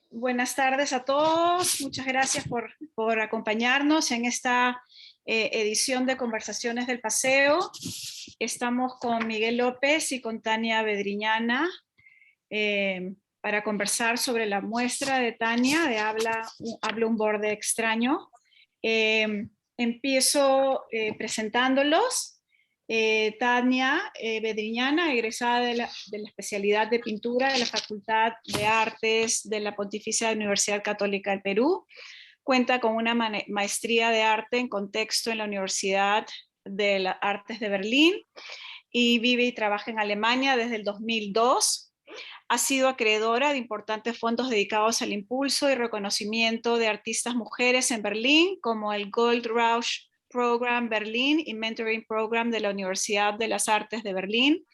Buenas tardes a todos. Muchas gracias por acompañarnos en esta edición de Conversaciones del Paseo. Estamos con Miguel López y con Tania Bedriñana para conversar sobre la muestra de Tania de Habla un borde extraño. Empiezo presentándolos. Tania Bedriñana, egresada de la especialidad de pintura de la Facultad de Artes de la Pontificia Universidad Católica del Perú. Cuenta con una maestría de arte en contexto en la Universidad de las Artes de Berlín y vive y trabaja en Alemania desde el 2002. Ha sido acreedora de importantes fondos dedicados al impulso y reconocimiento de artistas mujeres en Berlín, como el Gold Rush Program Berlín y Mentoring Program de la Universidad de las Artes de Berlín.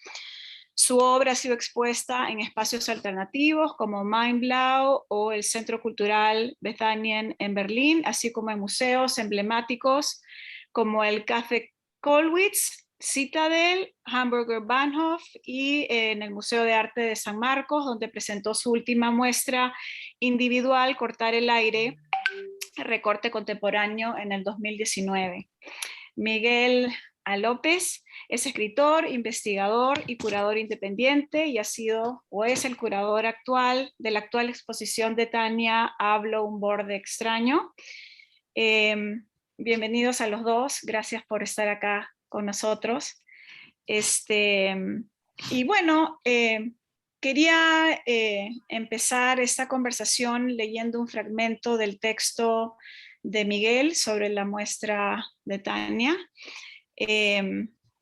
Su obra ha sido expuesta en espacios alternativos como Mindblau o el Centro Cultural Bethanien en Berlín, así como en museos emblemáticos como el Café Kollwitz, Citadel, Hamburger Bahnhof y en el Museo de Arte de San Marcos, donde presentó su última muestra individual, Cortar el Aire, recorte contemporáneo, en el 2019. Miguel López es escritor, investigador y curador independiente y ha sido o es el curador actual de la actual exposición de Tania Hablo un borde extraño. Bienvenidos a los dos, gracias por estar acá con nosotros. Y bueno, quería empezar esta conversación leyendo un fragmento del texto de Miguel sobre la muestra de Tania.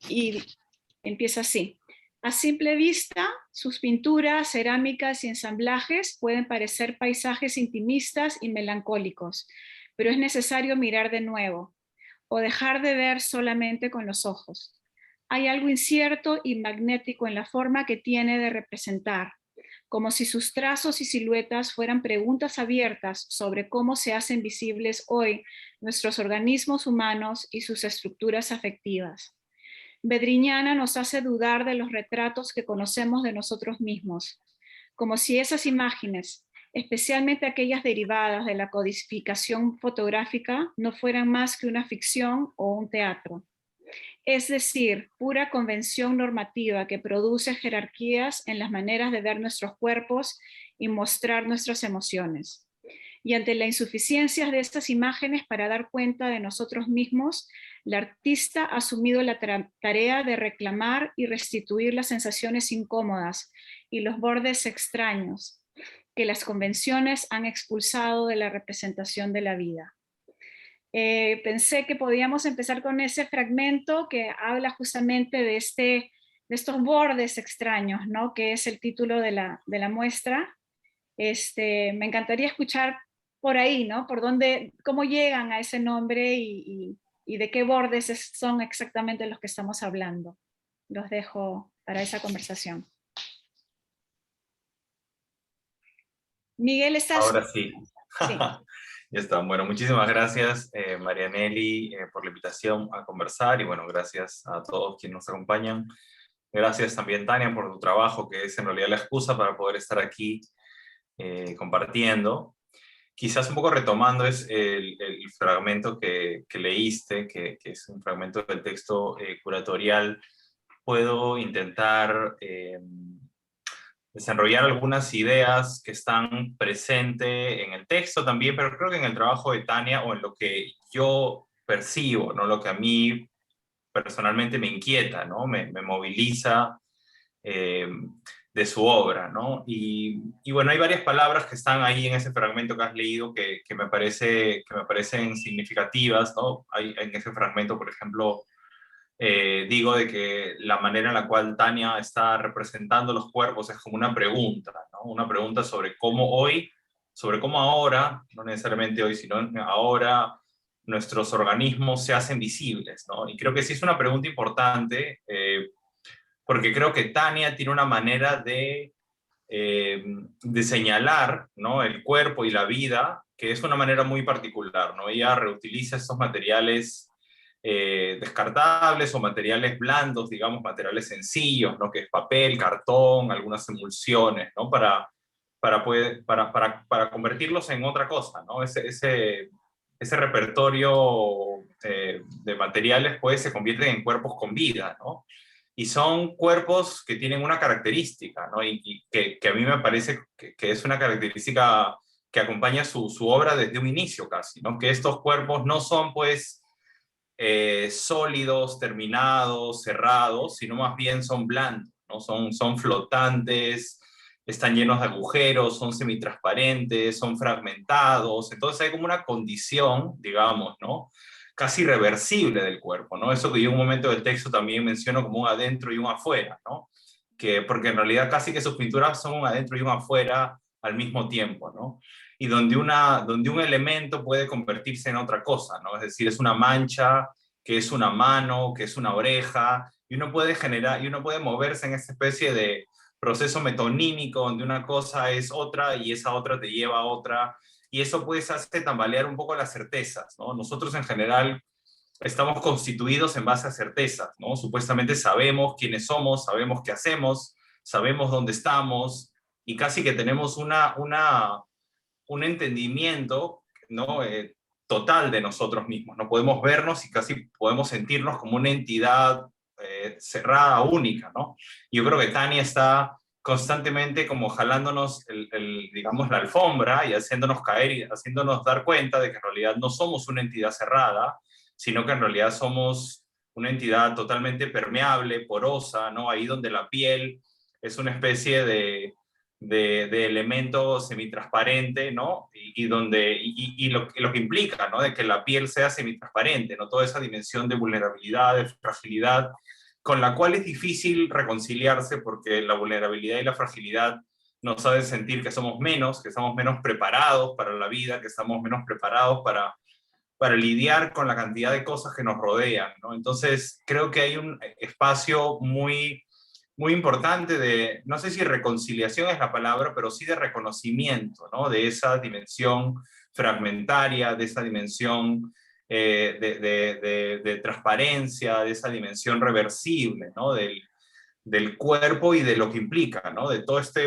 Y empieza así. A simple vista, sus pinturas, cerámicas y ensamblajes pueden parecer paisajes intimistas y melancólicos, pero es necesario mirar de nuevo o dejar de ver solamente con los ojos. Hay algo incierto y magnético en la forma que tiene de representar, como si sus trazos y siluetas fueran preguntas abiertas sobre cómo se hacen visibles hoy nuestros organismos humanos y sus estructuras afectivas. Bedriñana nos hace dudar de los retratos que conocemos de nosotros mismos, como si esas imágenes, especialmente aquellas derivadas de la codificación fotográfica, no fueran más que una ficción o un teatro. Es decir, pura convención normativa que produce jerarquías en las maneras de ver nuestros cuerpos y mostrar nuestras emociones. Y ante la insuficiencia de estas imágenes para dar cuenta de nosotros mismos, la artista ha asumido la tarea de reclamar y restituir las sensaciones incómodas y los bordes extraños que las convenciones han expulsado de la representación de la vida. Pensé que podíamos empezar con ese fragmento que habla justamente de estos bordes extraños, ¿no? Que es el título de la muestra. Me encantaría escuchar por ahí, ¿no? Por dónde, cómo llegan a ese nombre y de qué bordes son exactamente los que estamos hablando. Los dejo para esa conversación. Miguel, ¿estás? Ahora sí. Sí. Ya está. Bueno, muchísimas gracias, Marianelli, por la invitación a conversar y bueno, gracias a todos quienes nos acompañan. Gracias también, Tania, por tu trabajo, que es en realidad la excusa para poder estar aquí compartiendo. Quizás un poco retomando es el fragmento que leíste, que es un fragmento del texto curatorial. Puedo intentar desarrollar algunas ideas que están presentes en el texto también, pero creo que en el trabajo de Tania o en lo que yo percibo, ¿no? Lo que a mí personalmente me inquieta, ¿no? Me moviliza eh, de su obra, ¿no? Y bueno, hay varias palabras que están ahí en ese fragmento que has leído que me parecen significativas, ¿no? Hay en ese fragmento, por ejemplo, digo de que la manera en la cual Tania está representando los cuerpos es como una pregunta, ¿no? Una pregunta sobre cómo hoy, sobre cómo ahora, no necesariamente hoy, sino ahora, nuestros organismos se hacen visibles, ¿no? Y creo que sí es una pregunta importante, porque creo que Tania tiene una manera de señalar, ¿no? El cuerpo y la vida, que es una manera muy particular, ¿no? Ella reutiliza estos materiales descartables o materiales blandos, digamos, materiales sencillos, ¿no? Que es papel, cartón, algunas emulsiones, ¿no? para convertirlos en otra cosa, ¿no? Ese repertorio de materiales pues se convierten en cuerpos con vida, ¿no? Y son cuerpos que tienen una característica, ¿no? Y que a mí me parece que es una característica que acompaña su obra desde un inicio casi, ¿no? Que estos cuerpos no son pues sólidos, terminados, cerrados, sino más bien son blandos, ¿no? Son flotantes, están llenos de agujeros, son semitransparentes, son fragmentados, entonces hay como una condición, digamos, ¿no? Casi reversible del cuerpo, ¿no? Eso que yo en un momento del texto también menciono como un adentro y un afuera, ¿no? Porque en realidad casi que sus pinturas son un adentro y un afuera al mismo tiempo, ¿no? Y donde un elemento puede convertirse en otra cosa, ¿no? Es decir, es una mancha, que es una mano, que es una oreja, y uno puede generar, y uno puede moverse en esta especie de proceso metonímico, donde una cosa es otra y esa otra te lleva a otra, y eso pues hace tambalear un poco las certezas, ¿no? Nosotros en general estamos constituidos en base a certezas, ¿no? Supuestamente sabemos quiénes somos, sabemos qué hacemos, sabemos dónde estamos, y casi que tenemos un entendimiento, ¿no? Total de nosotros mismos. No podemos vernos y casi podemos sentirnos como una entidad cerrada, única, ¿no? Yo creo que Tania está constantemente como jalándonos digamos, la alfombra y haciéndonos caer y haciéndonos dar cuenta de que en realidad no somos una entidad cerrada, sino que en realidad somos una entidad totalmente permeable, porosa, ¿no? Ahí donde la piel es una especie de elemento semitransparente, ¿no? Lo que implica, ¿no? De que la piel sea semitransparente, ¿no? Toda esa dimensión de vulnerabilidad, de fragilidad, con la cual es difícil reconciliarse porque la vulnerabilidad y la fragilidad nos hacen sentir que estamos menos preparados para la vida, que estamos menos preparados para lidiar con la cantidad de cosas que nos rodean, ¿no? Entonces, creo que hay un espacio muy importante de, no sé si reconciliación es la palabra, pero sí de reconocimiento, ¿no? De esa dimensión fragmentaria, de esa dimensión de transparencia, de esa dimensión reversible, ¿no? Del cuerpo y de lo que implica, ¿no? De toda esta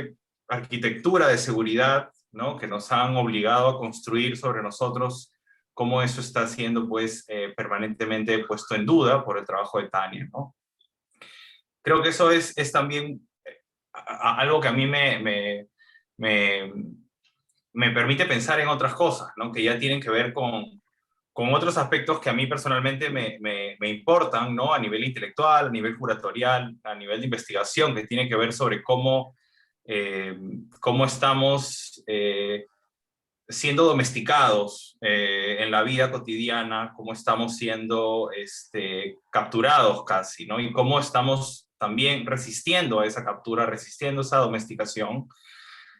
arquitectura de seguridad, ¿no? Que nos han obligado a construir sobre nosotros, cómo eso está siendo, pues, permanentemente puesto en duda por el trabajo de Tania, ¿no? Creo que eso es también algo que a mí me, me permite pensar en otras cosas, ¿no? Que ya tienen que ver con otros aspectos que a mí personalmente me importan, ¿no? A nivel intelectual, a nivel curatorial, a nivel de investigación, que tiene que ver sobre cómo estamos siendo domesticados en la vida cotidiana, cómo estamos siendo capturados casi, ¿no? Y cómo estamos también resistiendo a esa captura, resistiendo a esa domesticación.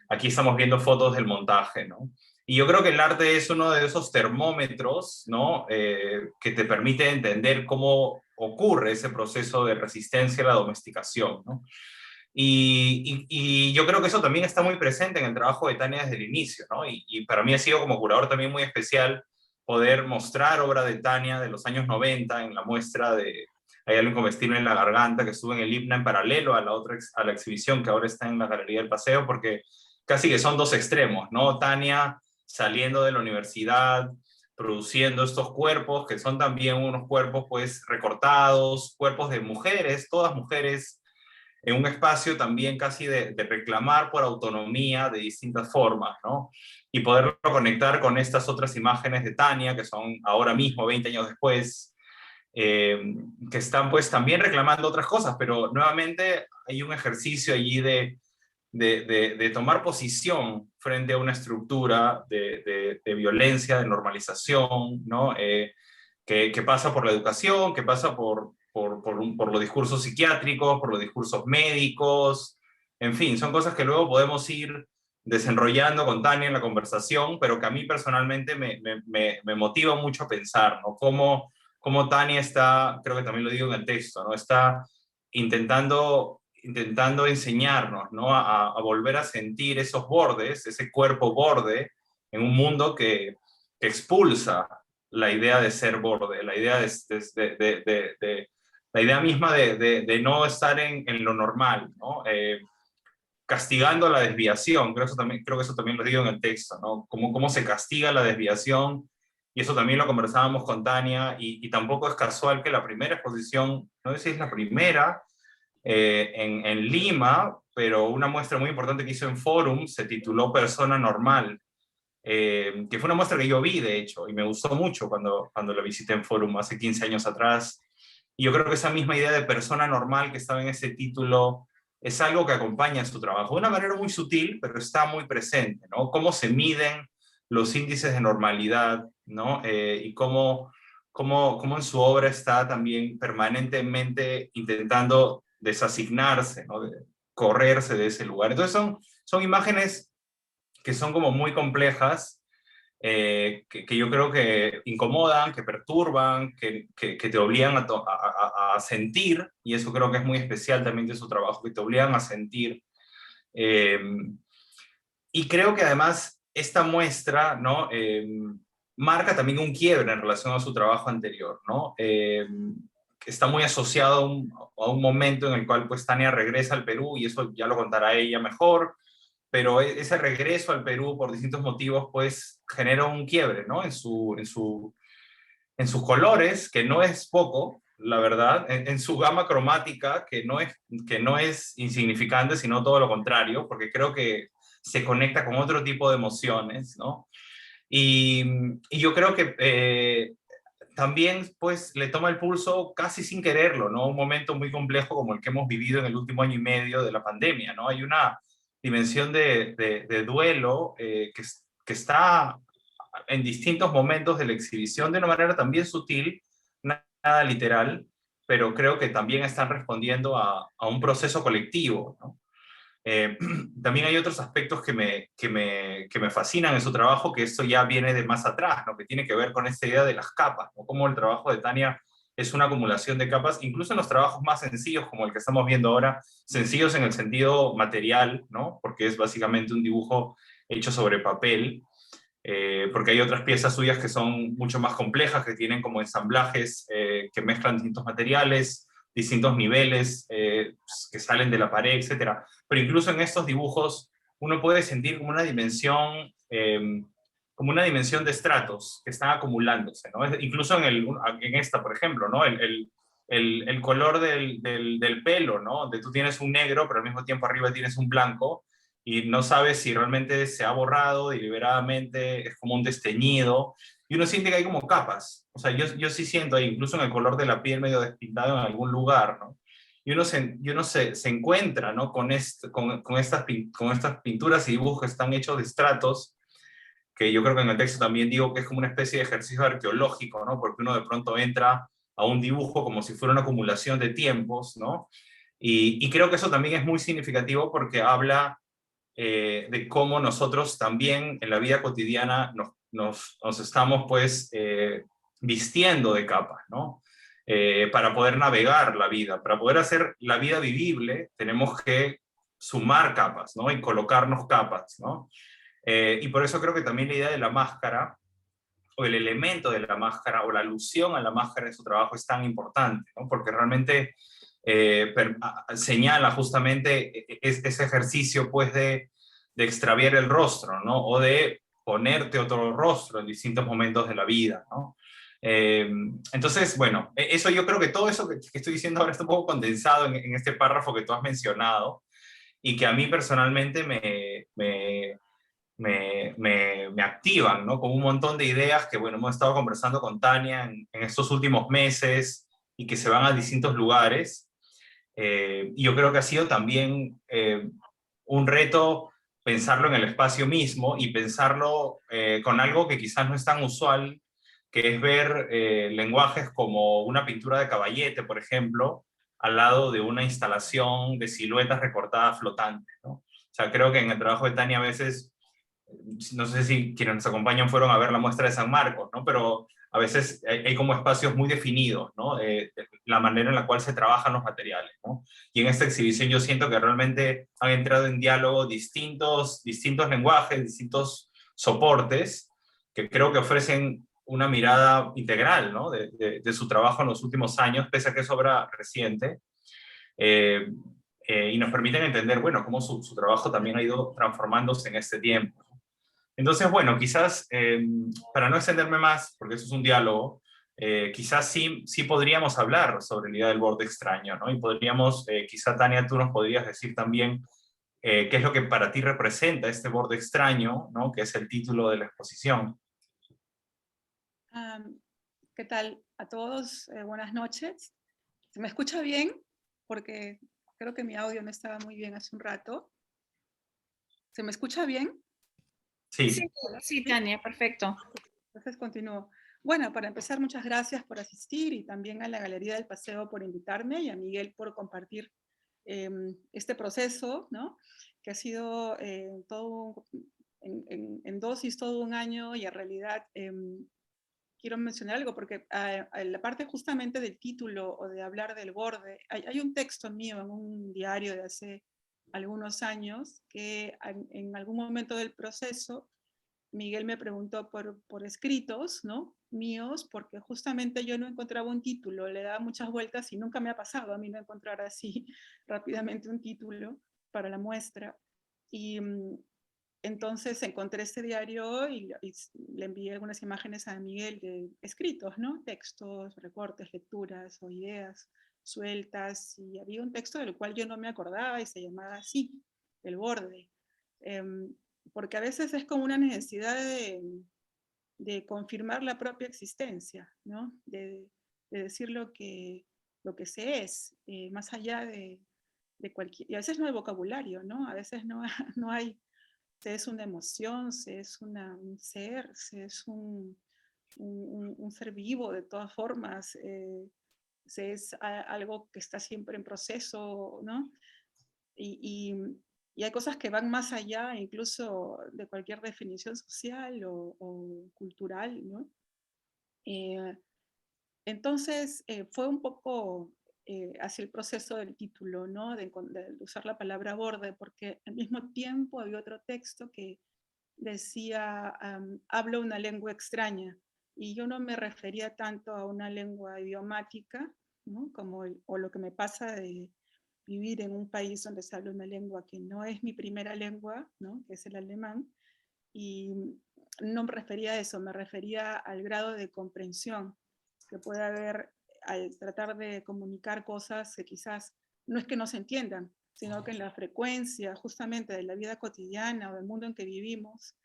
Aquí estamos viendo fotos del montaje, ¿no? Y yo creo que el arte es uno de esos termómetros, ¿no? Que te permite entender cómo ocurre ese proceso de resistencia a la domesticación, ¿no? Y yo creo que eso también está muy presente en el trabajo de Tania desde el inicio, ¿no? Y para mí ha sido como curador también muy especial poder mostrar obra de Tania de los años 90 en la muestra de Hay algo incomestible en la garganta, que estuvo en el IPNA en paralelo a a la exhibición que ahora está en la Galería del Paseo, porque casi que son dos extremos, ¿no? Tania saliendo de la universidad, produciendo estos cuerpos, que son también unos cuerpos pues recortados, cuerpos de mujeres, todas mujeres, en un espacio también casi de reclamar por autonomía de distintas formas, ¿no? Y poderlo conectar con estas otras imágenes de Tania, que son ahora mismo, 20 años después, que están pues también reclamando otras cosas, pero nuevamente hay un ejercicio allí de tomar posición frente a una estructura de violencia, de normalización, ¿no? Que pasa por la educación, que pasa por los discursos psiquiátricos, por los discursos médicos, en fin, son cosas que luego podemos ir desenrollando con Tania en la conversación, pero que a mí personalmente me motiva mucho a pensar, ¿no? Cómo Tania está, creo que también lo digo en el texto, ¿no? Está intentando enseñarnos, ¿no? A volver a sentir esos bordes, ese cuerpo borde, en un mundo que expulsa la idea de ser borde, la idea la idea misma de no estar en lo normal, ¿no? castigando la desviación, creo que eso también lo digo en el texto, ¿no? Cómo se castiga la desviación, y eso también lo conversábamos con Tania, y tampoco es casual que la primera exposición, no sé si es la primera, en Lima, pero una muestra muy importante que hizo en Forum se tituló Persona Normal, que fue una muestra que yo vi, de hecho, y me gustó mucho cuando la visité en Forum hace 15 años atrás. Y yo creo que esa misma idea de persona normal que estaba en ese título es algo que acompaña su trabajo, de una manera muy sutil, pero está muy presente, ¿no? Cómo se miden los índices de normalidad, ¿no? Y cómo en su obra está también permanentemente intentando desasignarse, ¿no? Correrse de ese lugar. Entonces son imágenes que son como muy complejas, que yo creo que incomodan, que perturban, que te obligan a sentir, y eso creo que es muy especial también de su trabajo, que te obligan a sentir. Eh, y creo que además esta muestra, ¿no? Marca también un quiebre en relación a su trabajo anterior, ¿no? Que está muy asociado a un momento en el cual pues Tania regresa al Perú, y eso ya lo contará ella mejor, pero ese regreso al Perú por distintos motivos, pues genera un quiebre, ¿no? En sus colores, que no es poco, la verdad, en su gama cromática, que no es insignificante, sino todo lo contrario, porque creo que se conecta con otro tipo de emociones, ¿no? Y, y yo creo que también pues le toma el pulso casi sin quererlo, ¿no? Un momento muy complejo como el que hemos vivido en el último año y medio de la pandemia, ¿no? Hay una dimensión de duelo que está en distintos momentos de la exhibición de una manera también sutil, nada literal, pero creo que también están respondiendo a un proceso colectivo, ¿no? Eh, También hay otros aspectos que me fascinan en su trabajo, que esto ya viene de más atrás, ¿no? Que tiene que ver con esta idea de las capas, ¿no? Cómo el trabajo de Tania es una acumulación de capas, incluso en los trabajos más sencillos, como el que estamos viendo ahora, sencillos en el sentido material, ¿no? Porque es básicamente un dibujo hecho sobre papel, porque hay otras piezas suyas que son mucho más complejas, que tienen como ensamblajes que mezclan distintos materiales, distintos niveles, que salen de la pared, etcétera. Pero incluso en estos dibujos uno puede sentir como una dimensión de estratos que están acumulándose, ¿no? Incluso en esta, por ejemplo, ¿no? El color del pelo, ¿no? Donde tú tienes un negro, pero al mismo tiempo arriba tienes un blanco, y no sabes si realmente se ha borrado deliberadamente, es como un desteñido, y uno siente que hay como capas. O sea, yo sí siento, incluso en el color de la piel medio despintado en algún lugar, ¿no? Y uno se encuentra, ¿no? Con estas pinturas y dibujos que están hechos de estratos, que yo creo que en el texto también digo que es como una especie de ejercicio arqueológico, ¿no? Porque uno de pronto entra a un dibujo como si fuera una acumulación de tiempos, ¿no? Y creo que eso también es muy significativo porque habla de cómo nosotros también en la vida cotidiana nos estamos pues vistiendo de capas, ¿no? Para poder navegar la vida, para poder hacer la vida vivible, tenemos que sumar capas, ¿no? Y colocarnos capas, ¿no? Y por eso creo que también la idea de la máscara, o el elemento de la máscara, o la alusión a la máscara en su trabajo es tan importante, ¿no? Porque realmente señala justamente ese ejercicio, pues, de extraviar el rostro, ¿no? O de ponerte otro rostro en distintos momentos de la vida, ¿no? Entonces, bueno, eso yo creo que todo eso que estoy diciendo ahora está un poco condensado en este párrafo que tú has mencionado, y que a mí personalmente me activan, ¿no? Con un montón de ideas que, bueno, hemos estado conversando con Tania en estos últimos meses, y que se van a distintos lugares. Y yo creo que ha sido también un reto pensarlo en el espacio mismo, y pensarlo con algo que quizás no es tan usual, que es ver lenguajes como una pintura de Caballete, por ejemplo, al lado de una instalación de siluetas recortadas flotantes, ¿no? O sea, creo que en el trabajo de Tania a veces, no sé si quienes nos acompañan fueron a ver la muestra de San Marcos, ¿no? Pero a veces hay como espacios muy definidos, ¿no? La manera en la cual se trabajan los materiales, ¿no? Y en esta exhibición yo siento que realmente han entrado en diálogo distintos lenguajes, distintos soportes, que creo que ofrecen una mirada integral, ¿no? De su trabajo en los últimos años, pese a que es obra reciente. Eh, y nos permiten entender, bueno, cómo su trabajo también ha ido transformándose en este tiempo. Entonces, bueno, quizás, para no extenderme más, porque eso es un diálogo, quizás sí podríamos hablar sobre la idea del borde extraño, ¿no? Y podríamos, quizá Tania, tú nos podrías decir también qué es lo que para ti representa este borde extraño, ¿no? Que es el título de la exposición. Am, ¿Qué tal a todos? Buenas noches. ¿Se me escucha bien? Porque creo que mi audio no estaba muy bien hace un rato. ¿Se me escucha bien? Sí, Sí. sí, ¿Sí? Tania, perfecto. Entonces continúo. Bueno, para empezar, muchas gracias por asistir y también a la Galería del Paseo por invitarme y a Miguel por compartir este proceso, ¿no? Que ha sido en dosis todo un año y en realidad quiero mencionar algo porque a la parte justamente del título o de hablar del borde, hay un texto mío en un diario de hace algunos años que en algún momento del proceso Miguel me preguntó por escritos, ¿no? Míos, porque justamente yo no encontraba un título, le daba muchas vueltas y nunca me ha pasado a mí no encontrar así rápidamente un título para la muestra. Y entonces encontré este diario y le envié algunas imágenes a Miguel de escritos, ¿no? Textos, recortes, lecturas o ideas sueltas. Y había un texto del cual yo no me acordaba y se llamaba así, El borde. Porque a veces es como una necesidad de confirmar la propia existencia, ¿no? De decir lo que se es, más allá de cualquier... Y a veces no hay vocabulario, ¿no? A veces no, no hay... Se es una emoción, se es un ser, se es un ser vivo de todas formas, se es algo que está siempre en proceso, ¿no? Y hay cosas que van más allá incluso de cualquier definición social o cultural, ¿no? Eh, entonces, fue un poco hacia el proceso del título, ¿no? De usar la palabra borde, porque al mismo tiempo había otro texto que decía, hablo una lengua extraña, y yo no me refería tanto a una lengua idiomática, ¿no? Como o lo que me pasa de vivir en un país donde se habla una lengua que no es mi primera lengua, ¿no? Que es el alemán, y no me refería a eso, me refería al grado de comprensión que puede haber al tratar de comunicar cosas que quizás no es que no se entiendan, sino que en la frecuencia justamente de la vida cotidiana o del mundo en que vivimos,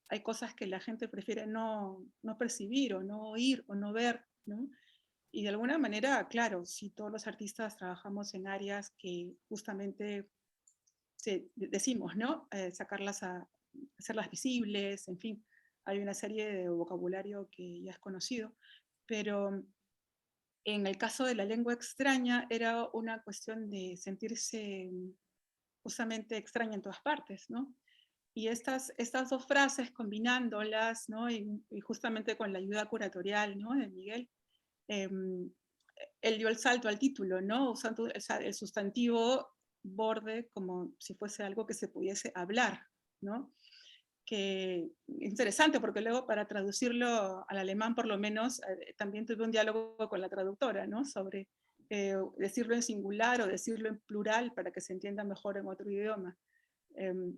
hay cosas que la gente prefiere no percibir o no oír o no ver, ¿no? Y de alguna manera, claro, si todos los artistas trabajamos en áreas que justamente decimos, ¿no? Sacarlas hacerlas visibles, en fin, hay una serie de vocabulario que ya es conocido, pero en el caso de la lengua extraña era una cuestión de sentirse justamente extraña en todas partes, ¿no? Y estas dos frases combinándolas, ¿no? Y justamente con la ayuda curatorial, ¿no? De Miguel, eh, él dio el salto al título, ¿no? Usando el sustantivo borde como si fuese algo que se pudiese hablar, ¿no? Que es interesante porque luego para traducirlo al alemán por lo menos también tuve un diálogo con la traductora, ¿no? Sobre decirlo en singular o decirlo en plural para que se entienda mejor en otro idioma.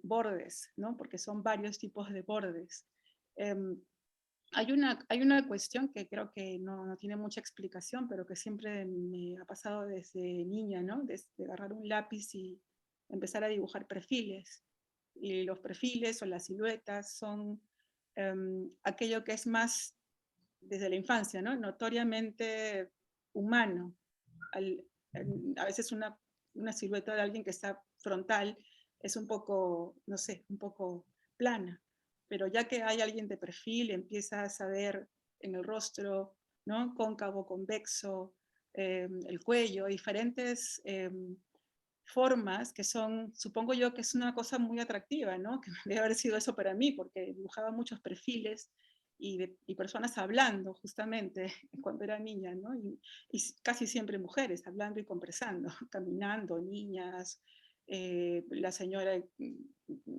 Bordes, ¿no? Porque son varios tipos de bordes. Hay una cuestión que creo que no tiene mucha explicación, pero que siempre me ha pasado desde niña, ¿no? Desde agarrar un lápiz y empezar a dibujar perfiles. Y los perfiles o las siluetas son aquello que es más desde la infancia, ¿no? Notoriamente humano. Al, a veces una silueta de alguien que está frontal es un poco, no sé, un poco plana, pero ya que hay alguien de perfil, empiezas a ver en el rostro, ¿no? Cóncavo, convexo, el cuello, diferentes formas que son, supongo yo que es una cosa muy atractiva, ¿no? Que debe haber sido eso para mí, porque dibujaba muchos perfiles y personas hablando justamente cuando era niña, ¿no? Y casi siempre mujeres hablando y conversando, caminando, niñas, la señora que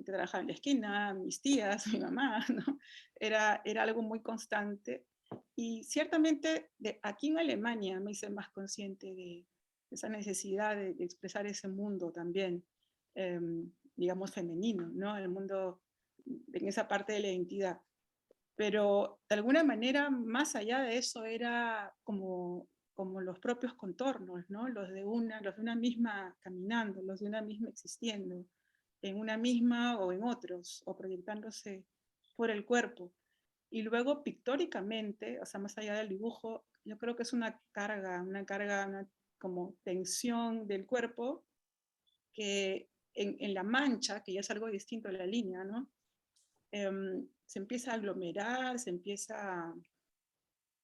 trabajaba en la esquina, mis tías, mi mamá, ¿no? Era algo muy constante. Y ciertamente aquí en Alemania me hice más consciente esa necesidad de expresar ese mundo también, digamos, femenino, ¿no? El mundo en esa parte de la identidad. Pero de alguna manera, más allá de eso, era como los propios contornos, ¿no? Los de una misma caminando, los de una misma existiendo, en una misma o en otros, o proyectándose por el cuerpo. Y luego pictóricamente, o sea, más allá del dibujo, yo creo que es una como tensión del cuerpo que en la mancha, que ya es algo distinto a la línea, ¿no? Se empieza a aglomerar, se empieza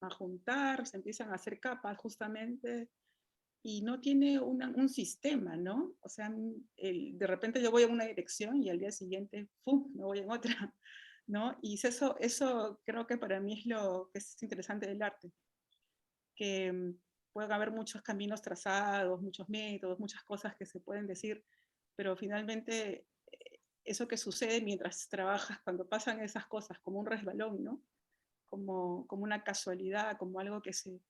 a juntar, se empiezan a hacer capas justamente, y no tiene un sistema, ¿no? O sea, de repente yo voy en una dirección y al día siguiente, ¡pum!, me voy en otra, ¿no? Y eso creo que para mí es lo que es interesante del arte, que pueden haber muchos caminos trazados, muchos métodos, muchas cosas que se pueden decir, pero finalmente eso que sucede mientras trabajas, cuando pasan esas cosas, como un resbalón, ¿no? Como una casualidad, como algo que se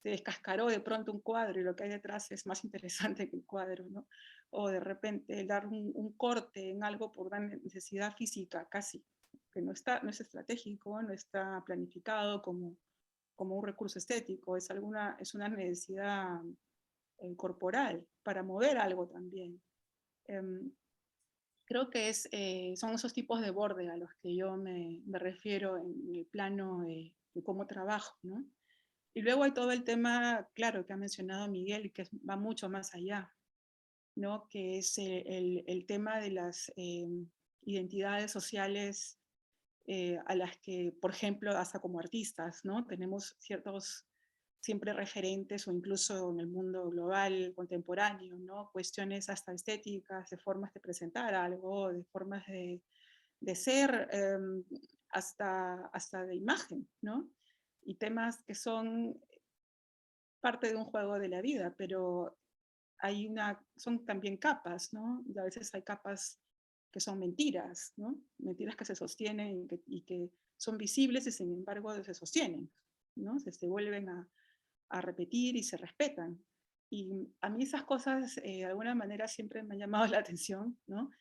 descascaró de pronto un cuadro y lo que hay detrás es más interesante que el cuadro, ¿no? O de repente dar un corte en algo por una necesidad física casi, que no es estratégico, no está planificado como un recurso estético, es una necesidad corporal para mover algo también. Creo que son esos tipos de borde a los que yo me refiero en el plano de cómo trabajo, ¿no? Y luego hay todo el tema, claro, que ha mencionado Miguel, que va mucho más allá, ¿no? Que es el tema de las identidades sociales a las que, por ejemplo, hasta como artistas, ¿no? Tenemos ciertos siempre referentes, o incluso en el mundo global contemporáneo, ¿no? Cuestiones hasta estéticas, de formas de presentar algo, de formas de ser, hasta de imagen, ¿no? Y temas que son parte de un juego de la vida, pero son también capas, ¿no? Y a veces hay capas que son mentiras, ¿no? Mentiras que se sostienen y que son visibles y sin embargo se sostienen, ¿no? Se vuelven a repetir y se respetan. Y a mí esas cosas de alguna manera siempre me han llamado la atención, ¿no?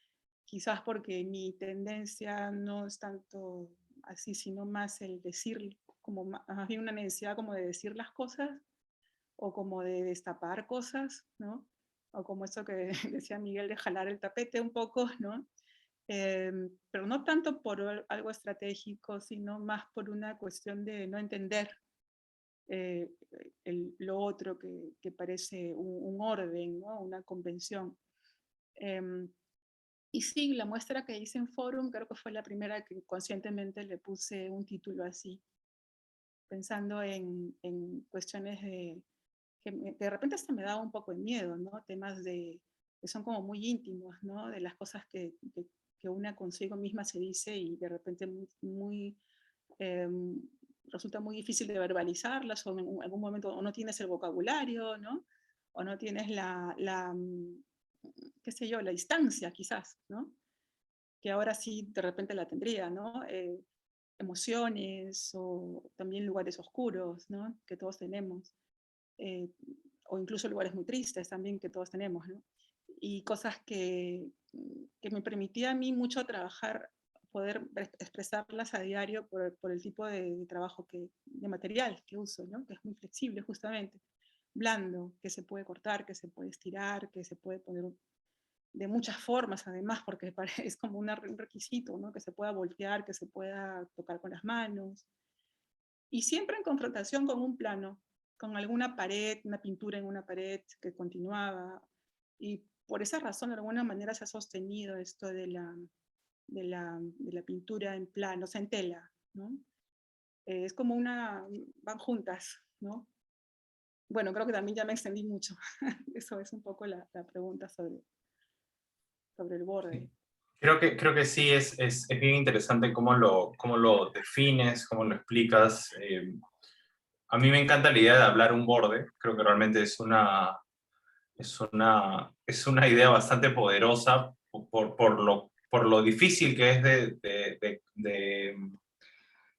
Quizás porque mi tendencia no es tanto así, sino más el decir, como más bien una necesidad como de decir las cosas, o como de destapar cosas, ¿no? O como esto que decía Miguel de jalar el tapete un poco, ¿no? Pero no tanto por algo estratégico, sino más por una cuestión de no entender lo otro que parece un orden, ¿no? Una convención. Y sí, la muestra que hice en Forum creo que fue la primera que conscientemente le puse un título así, pensando en cuestiones que de repente hasta me daba un poco de miedo, ¿no? Temas que son como muy íntimos, ¿no? De las cosas que una consigo misma se dice y de repente eh, resulta muy difícil de verbalizarlas, o en algún momento o no tienes el vocabulario, ¿no? O no tienes qué sé yo, la distancia quizás, ¿no? Que ahora sí de repente la tendría, ¿no? Emociones o también lugares oscuros, ¿no? Que todos tenemos. Eh, o incluso lugares muy tristes también que todos tenemos, ¿no? Y cosas que me permitía a mí mucho trabajar, poder expresarlas a diario por el tipo de trabajo de material que uso, ¿no? Que es muy flexible justamente, blando, que se puede cortar, que se puede estirar, que se puede poner de muchas formas además, porque es como un requisito, ¿no? Que se pueda voltear, que se pueda tocar con las manos, y siempre en confrontación con un plano, con alguna pared, una pintura en una pared que continuaba, y por esa razón de alguna manera se ha sostenido esto de la pintura en plano, o sea, en tela, ¿no? Es como van juntas, ¿no? Bueno, creo que también ya me extendí mucho. Eso es un poco la pregunta sobre el borde. Sí. Creo que sí, es bien interesante cómo lo defines, cómo lo explicas. A mí me encanta la idea de hablar un borde, creo que realmente es una idea bastante poderosa por lo difícil que es de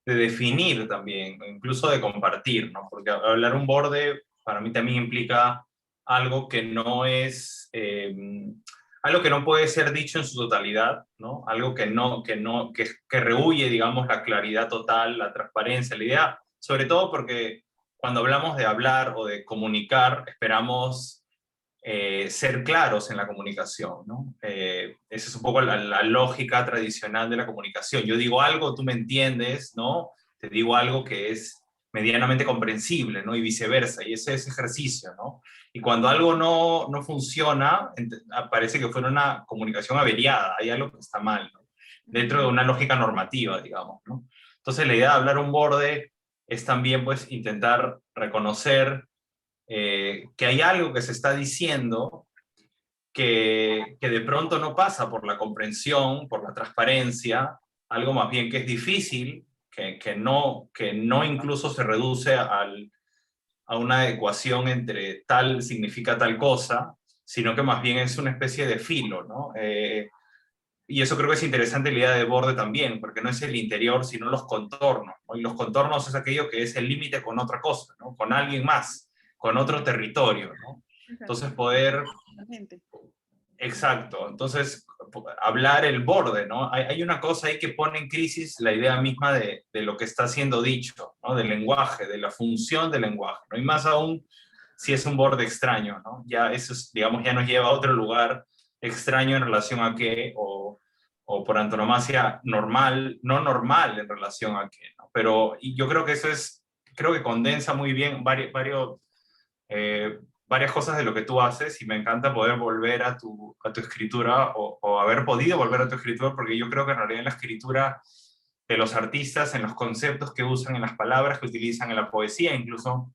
definir también, incluso de compartir, ¿no? Porque hablar un borde para mí también implica algo que no es, algo que no puede ser dicho en su totalidad, ¿no? Algo que rehúye, digamos, la claridad total, la transparencia, la idea, sobre todo porque cuando hablamos de hablar o de comunicar, esperamos ser claros en la comunicación, ¿no? Esa es un poco la lógica tradicional de la comunicación. Yo digo algo, tú me entiendes, ¿no? Te digo algo que es medianamente comprensible, ¿no? Y viceversa, y ese es ejercicio, ¿no? Y cuando algo no funciona, parece que fuera una comunicación averiada, hay algo que está mal, ¿no? Dentro de una lógica normativa, digamos, ¿no? Entonces la idea de hablar un borde es también, pues, intentar reconocer que hay algo que se está diciendo que de pronto no pasa por la comprensión, por la transparencia, algo más bien que es difícil, que no incluso se reduce a una ecuación entre tal significa tal cosa, sino que más bien es una especie de filo, ¿no? Y eso creo que es interesante la idea de borde también, porque no es el interior, sino los contornos, ¿no? Y los contornos es aquello que es el límite con otra cosa, ¿no? Con alguien más, con otro territorio, ¿no? Entonces poder... Exacto, entonces hablar el borde, ¿no? Hay una cosa ahí que pone en crisis la idea misma de lo que está siendo dicho, ¿no? Del lenguaje, de la función del lenguaje, ¿no? Y más aún si es un borde extraño, ¿no? Ya eso, digamos, ya nos lleva a otro lugar extraño en relación a qué, o por antonomasia normal, no normal en relación a qué, ¿no? Pero y yo creo que eso es, creo que condensa muy bien varias cosas de lo que tú haces, y me encanta poder volver a tu escritura, o haber podido volver a tu escritura, porque yo creo que en realidad en la escritura de los artistas, en los conceptos que usan, en las palabras que utilizan, en la poesía incluso,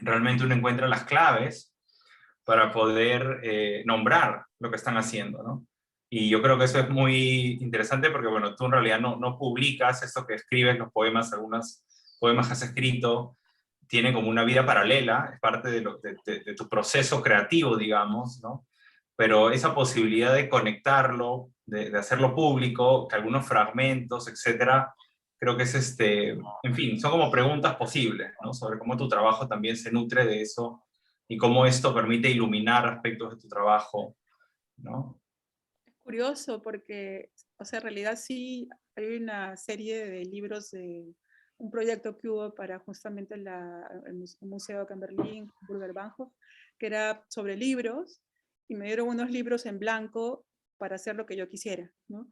realmente uno encuentra las claves para poder nombrar lo que están haciendo, ¿no? Y yo creo que eso es muy interesante porque, bueno, tú en realidad no publicas esto que escribes, los poemas, algunos poemas que has escrito, tienen como una vida paralela, es parte de tu proceso creativo, digamos, ¿no? Pero esa posibilidad de conectarlo, de hacerlo público, que algunos fragmentos, etcétera, creo que es en fin, son como preguntas posibles, ¿no? Sobre cómo tu trabajo también se nutre de eso y cómo esto permite iluminar aspectos de tu trabajo, ¿no? Es curioso porque, o sea, en realidad sí hay una serie de libros de un proyecto que hubo para justamente el Museo acá en Berlín, Burger Bahnhof, que era sobre libros, y me dieron unos libros en blanco para hacer lo que yo quisiera, ¿no?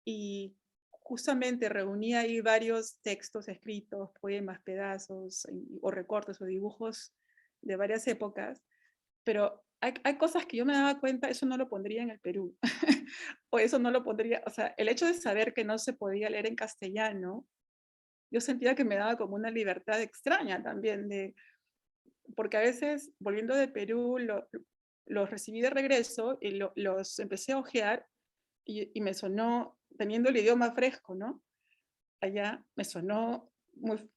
Y justamente reunía ahí varios textos escritos, poemas, pedazos, o recortes o dibujos de varias épocas, pero hay cosas que yo me daba cuenta, eso no lo pondría en el Perú, o eso no lo pondría, o sea, el hecho de saber que no se podía leer en castellano, yo sentía que me daba como una libertad extraña también, porque a veces, volviendo de Perú, los recibí de regreso y los empecé a hojear y me sonó, teniendo el idioma fresco, ¿no? Allá me sonó muy,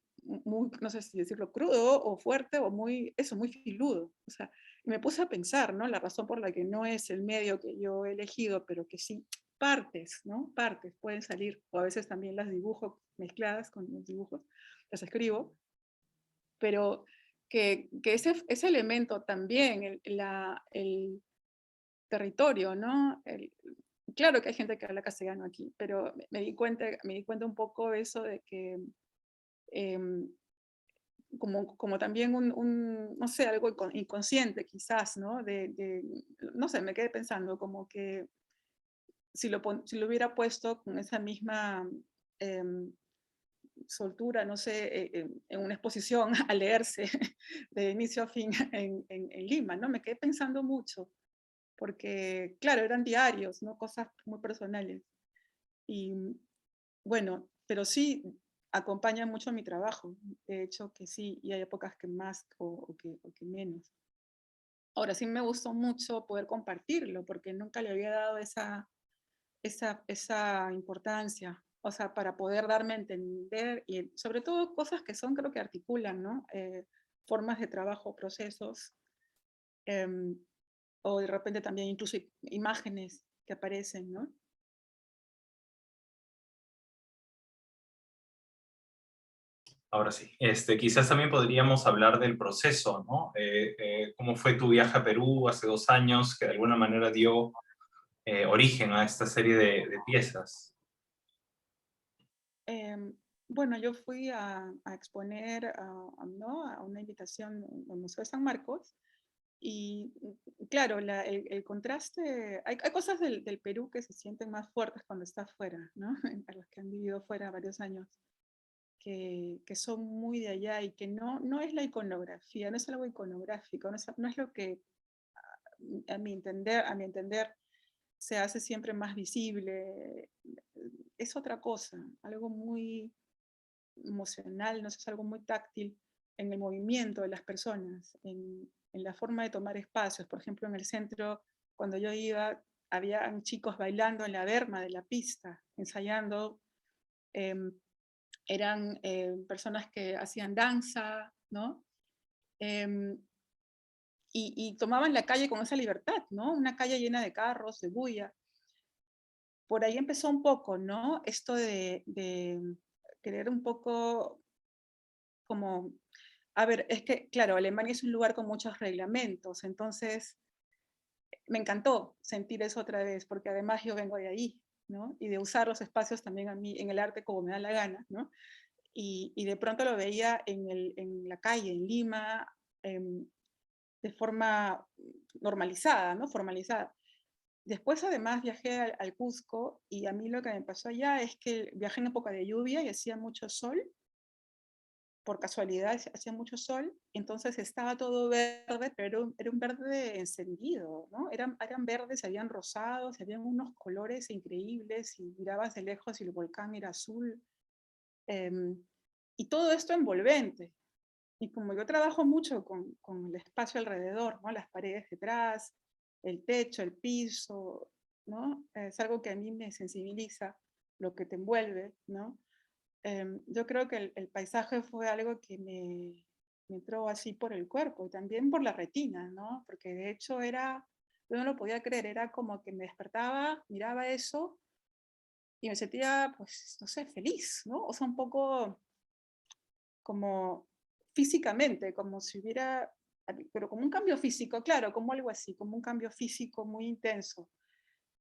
no sé si decirlo, crudo o fuerte o muy filudo. O sea, me puse a pensar, ¿no? La razón por la que no es el medio que yo he elegido, pero que sí, partes, ¿no? Partes pueden salir, o a veces también las dibujo mezcladas con los dibujos, las escribo, pero que ese elemento también, el territorio, ¿no? Claro que hay gente que habla castellano aquí, pero me di cuenta un poco eso de que em, como también no sé, algo inconsciente quizás, ¿no? No sé, me quedé pensando como que si lo hubiera puesto con esa misma em, soltura, no sé, en una exposición a leerse de inicio a fin en Lima, ¿no? Me quedé pensando mucho, porque claro, eran diarios, ¿no? Cosas muy personales. Y bueno, pero sí acompaña mucho mi trabajo. De hecho, que sí, y hay épocas que más o que menos. Ahora sí me gustó mucho poder compartirlo, porque nunca le había dado esa importancia. O sea, para poder darme a entender y sobre todo cosas que son, creo que articulan, ¿no? Formas de trabajo, procesos, em, o de repente también incluso imágenes que aparecen, ¿no? Ahora sí. Quizás también podríamos hablar del proceso, ¿no? ¿Cómo fue tu viaje a Perú hace 2 años, que de alguna manera dio origen a esta serie de piezas? Em, bueno, yo fui a exponer ¿no? a una invitación al Museo de San Marcos y claro, el contraste, hay cosas del Perú que se sienten más fuertes cuando estás fuera, ¿no? A los que han vivido fuera varios años, que son muy de allá y que no es la iconografía, no es algo iconográfico, no es lo que a mi entender se hace siempre más visible, es otra cosa, algo muy emocional, no sé, es algo muy táctil en el movimiento de las personas, en la forma de tomar espacios. Por ejemplo, en el centro, cuando yo iba, había chicos bailando en la berma de la pista, ensayando. eh, Eran personas que hacían danza, ¿no? Em, y tomaban la calle con esa libertad, ¿no? Una calle llena de carros, de bulla. Por ahí empezó un poco, ¿no? Esto de querer un poco como, a ver, es que, claro, Alemania es un lugar con muchos reglamentos, entonces me encantó sentir eso otra vez, porque además yo vengo de ahí, ¿no? Y de usar los espacios también a mí en el arte como me da la gana, ¿no? Y de pronto lo veía en la calle, en Lima, de forma normalizada, ¿no? Formalizada. Después además viajé al Cusco y a mí lo que me pasó allá es que viajé en época de lluvia y hacía mucho sol, por casualidad hacía mucho sol, entonces estaba todo verde, pero era un verde encendido, ¿no? Eran verdes, habían rosados, habían unos colores increíbles y mirabas de lejos y el volcán era azul. em, y todo esto envolvente. Y como yo trabajo mucho con el espacio alrededor, ¿no? Las paredes detrás, el techo, el piso, ¿no? Es algo que a mí me sensibiliza, lo que te envuelve, ¿no? Yo creo que el paisaje fue algo que me entró así por el cuerpo y también por la retina, ¿no? Porque de hecho yo no lo podía creer, era como que me despertaba, miraba eso y me sentía, pues, no sé, feliz, ¿no? O sea, un poco como físicamente, como si hubiera, pero como un cambio físico, claro, como algo así, como un cambio físico muy intenso.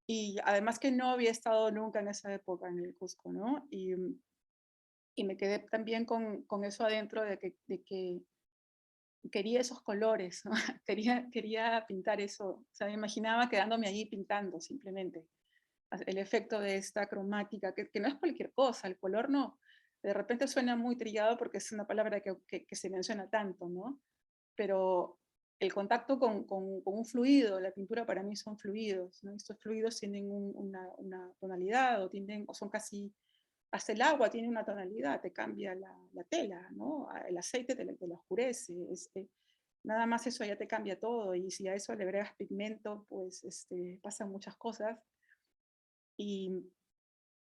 Y además que no había estado nunca en esa época en el Cusco, ¿no? Y me quedé también con eso adentro de que quería esos colores, ¿no? Quería pintar eso, o sea, me imaginaba quedándome allí pintando simplemente. El efecto de esta cromática, que no es cualquier cosa, el color no, de repente suena muy trillado porque es una palabra que se menciona tanto, ¿no? Pero el contacto con un fluido, la pintura para mí son fluidos, ¿no? Estos fluidos tienen una tonalidad o son casi, hasta el agua tiene una tonalidad, te cambia la tela, ¿no? El aceite te la oscurece, nada más eso ya te cambia todo y si a eso le agregas pigmento, pues pasan muchas cosas. Y,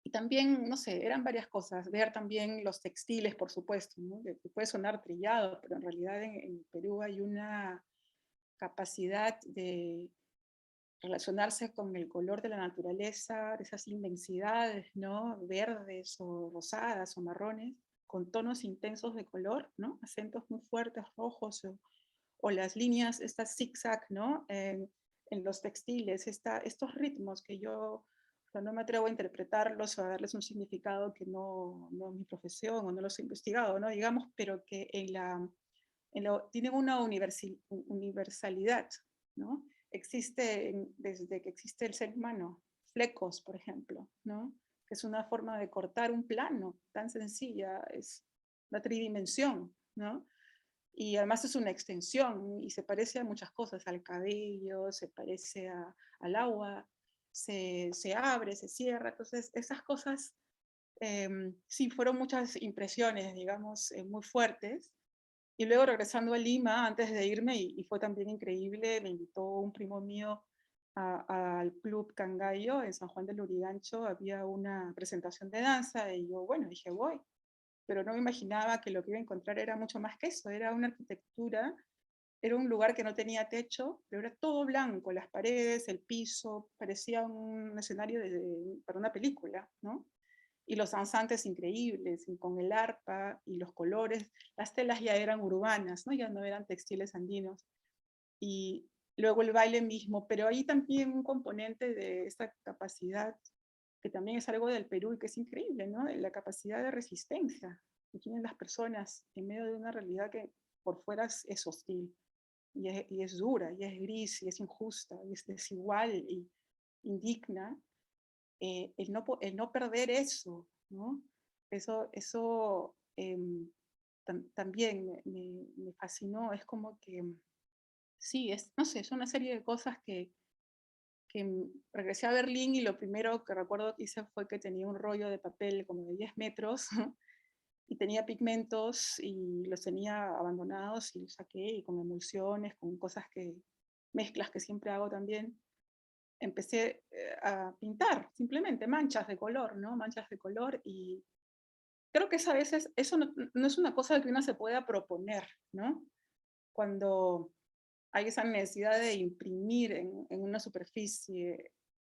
y también, no sé, eran varias cosas. Ver también los textiles, por supuesto, ¿no? Que puede sonar trillado, pero en realidad en Perú hay una capacidad de relacionarse con el color de la naturaleza, de esas inmensidades, ¿no? Verdes o rosadas o marrones, con tonos intensos de color, ¿no? Acentos muy fuertes, rojos, o las líneas, estas zigzag, ¿no? En los textiles, estos ritmos que yo no me atrevo a interpretarlos o a darles un significado que no es mi profesión o no los he investigado, ¿no? Digamos, pero que tienen una universalidad, ¿no? Existe desde que existe el ser humano, flecos, por ejemplo, ¿no? Que es una forma de cortar un plano tan sencilla, es la tridimensión, ¿no? Y además es una extensión y se parece a muchas cosas, al cabello, se parece al agua, se abre, se cierra. Entonces, esas cosas, sí, fueron muchas impresiones, digamos, muy fuertes. Y luego regresando a Lima, antes de irme, y fue también increíble, me invitó un primo mío al Club Cangallo en San Juan del Lurigancho, había una presentación de danza y yo, bueno, dije, voy, pero no me imaginaba que lo que iba a encontrar era mucho más que eso, era una arquitectura, era un lugar que no tenía techo, pero era todo blanco, las paredes, el piso, parecía un escenario para una película, ¿no? y los danzantes increíbles, y con el arpa y los colores. Las telas ya eran urbanas, ¿no? Ya no eran textiles andinos. Y luego el baile mismo, pero ahí también un componente de esta capacidad, que también es algo del Perú y que es increíble, ¿no? La capacidad de resistencia que tienen las personas en medio de una realidad que por fuera es hostil, y es dura, y es gris, y es injusta, y es desigual, y indigna. El no perder eso, ¿no? Eso también me fascinó. Es como que, sí, no sé, es una serie de cosas que regresé a Berlín y lo primero que recuerdo que hice fue que tenía un rollo de papel como de 10 metros y tenía pigmentos y los tenía abandonados y los saqué, y con emulsiones, con mezclas que siempre hago también. Empecé a pintar simplemente manchas de color, ¿no? Manchas de color, y creo que a veces eso no es una cosa que uno se pueda proponer, ¿no? Cuando hay esa necesidad de imprimir en una superficie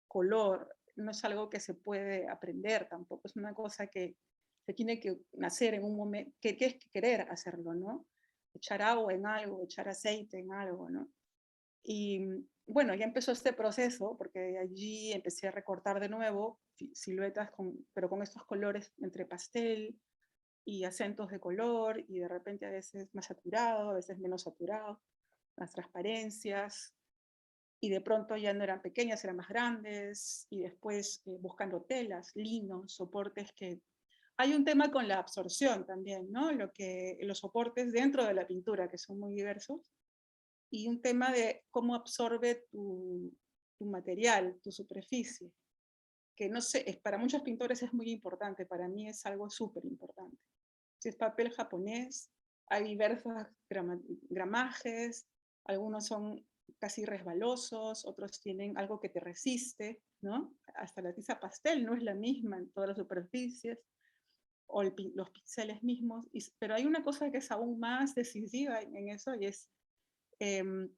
color, no es algo que se puede aprender tampoco, es una cosa que se tiene que nacer en un momento, que es querer hacerlo, ¿no? Echar agua en algo, echar aceite en algo, ¿no? Y bueno, ya empezó este proceso, porque allí empecé a recortar de nuevo siluetas, pero con estos colores entre pastel y acentos de color, y de repente a veces más saturado, a veces menos saturado, las transparencias, y de pronto ya no eran pequeñas, eran más grandes, y después buscando telas, linos, soportes que... Hay un tema con la absorción también, ¿no? Los soportes dentro de la pintura, que son muy diversos, y un tema de cómo absorbe tu material, tu superficie, que no sé, para muchos pintores es muy importante, para mí es algo súper importante. Si es papel japonés, hay diversos gramajes, algunos son casi resbalosos, otros tienen algo que te resiste, ¿no? Hasta la tiza pastel no es la misma en todas las superficies, o los píxeles mismos, pero hay una cosa que es aún más decisiva en eso, y em,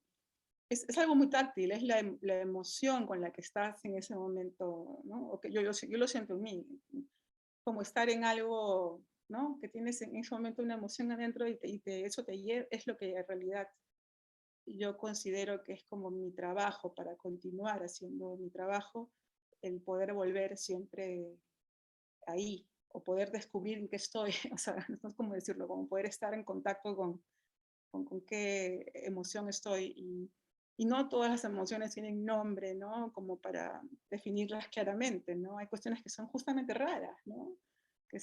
es algo muy táctil, es la emoción con la que estás en ese momento, ¿no? O que yo lo siento en mí, como estar en algo, ¿no? Que tienes en ese momento una emoción adentro, y eso te lleva, es lo que en realidad yo considero que es como mi trabajo para continuar haciendo mi trabajo, el poder volver siempre ahí, o poder descubrir en qué estoy, o sea, no es como decirlo, como poder estar en contacto con qué emoción estoy, y no todas las emociones tienen nombre, ¿no? Como para definirlas claramente, ¿no? Hay cuestiones que son justamente raras, ¿no? Que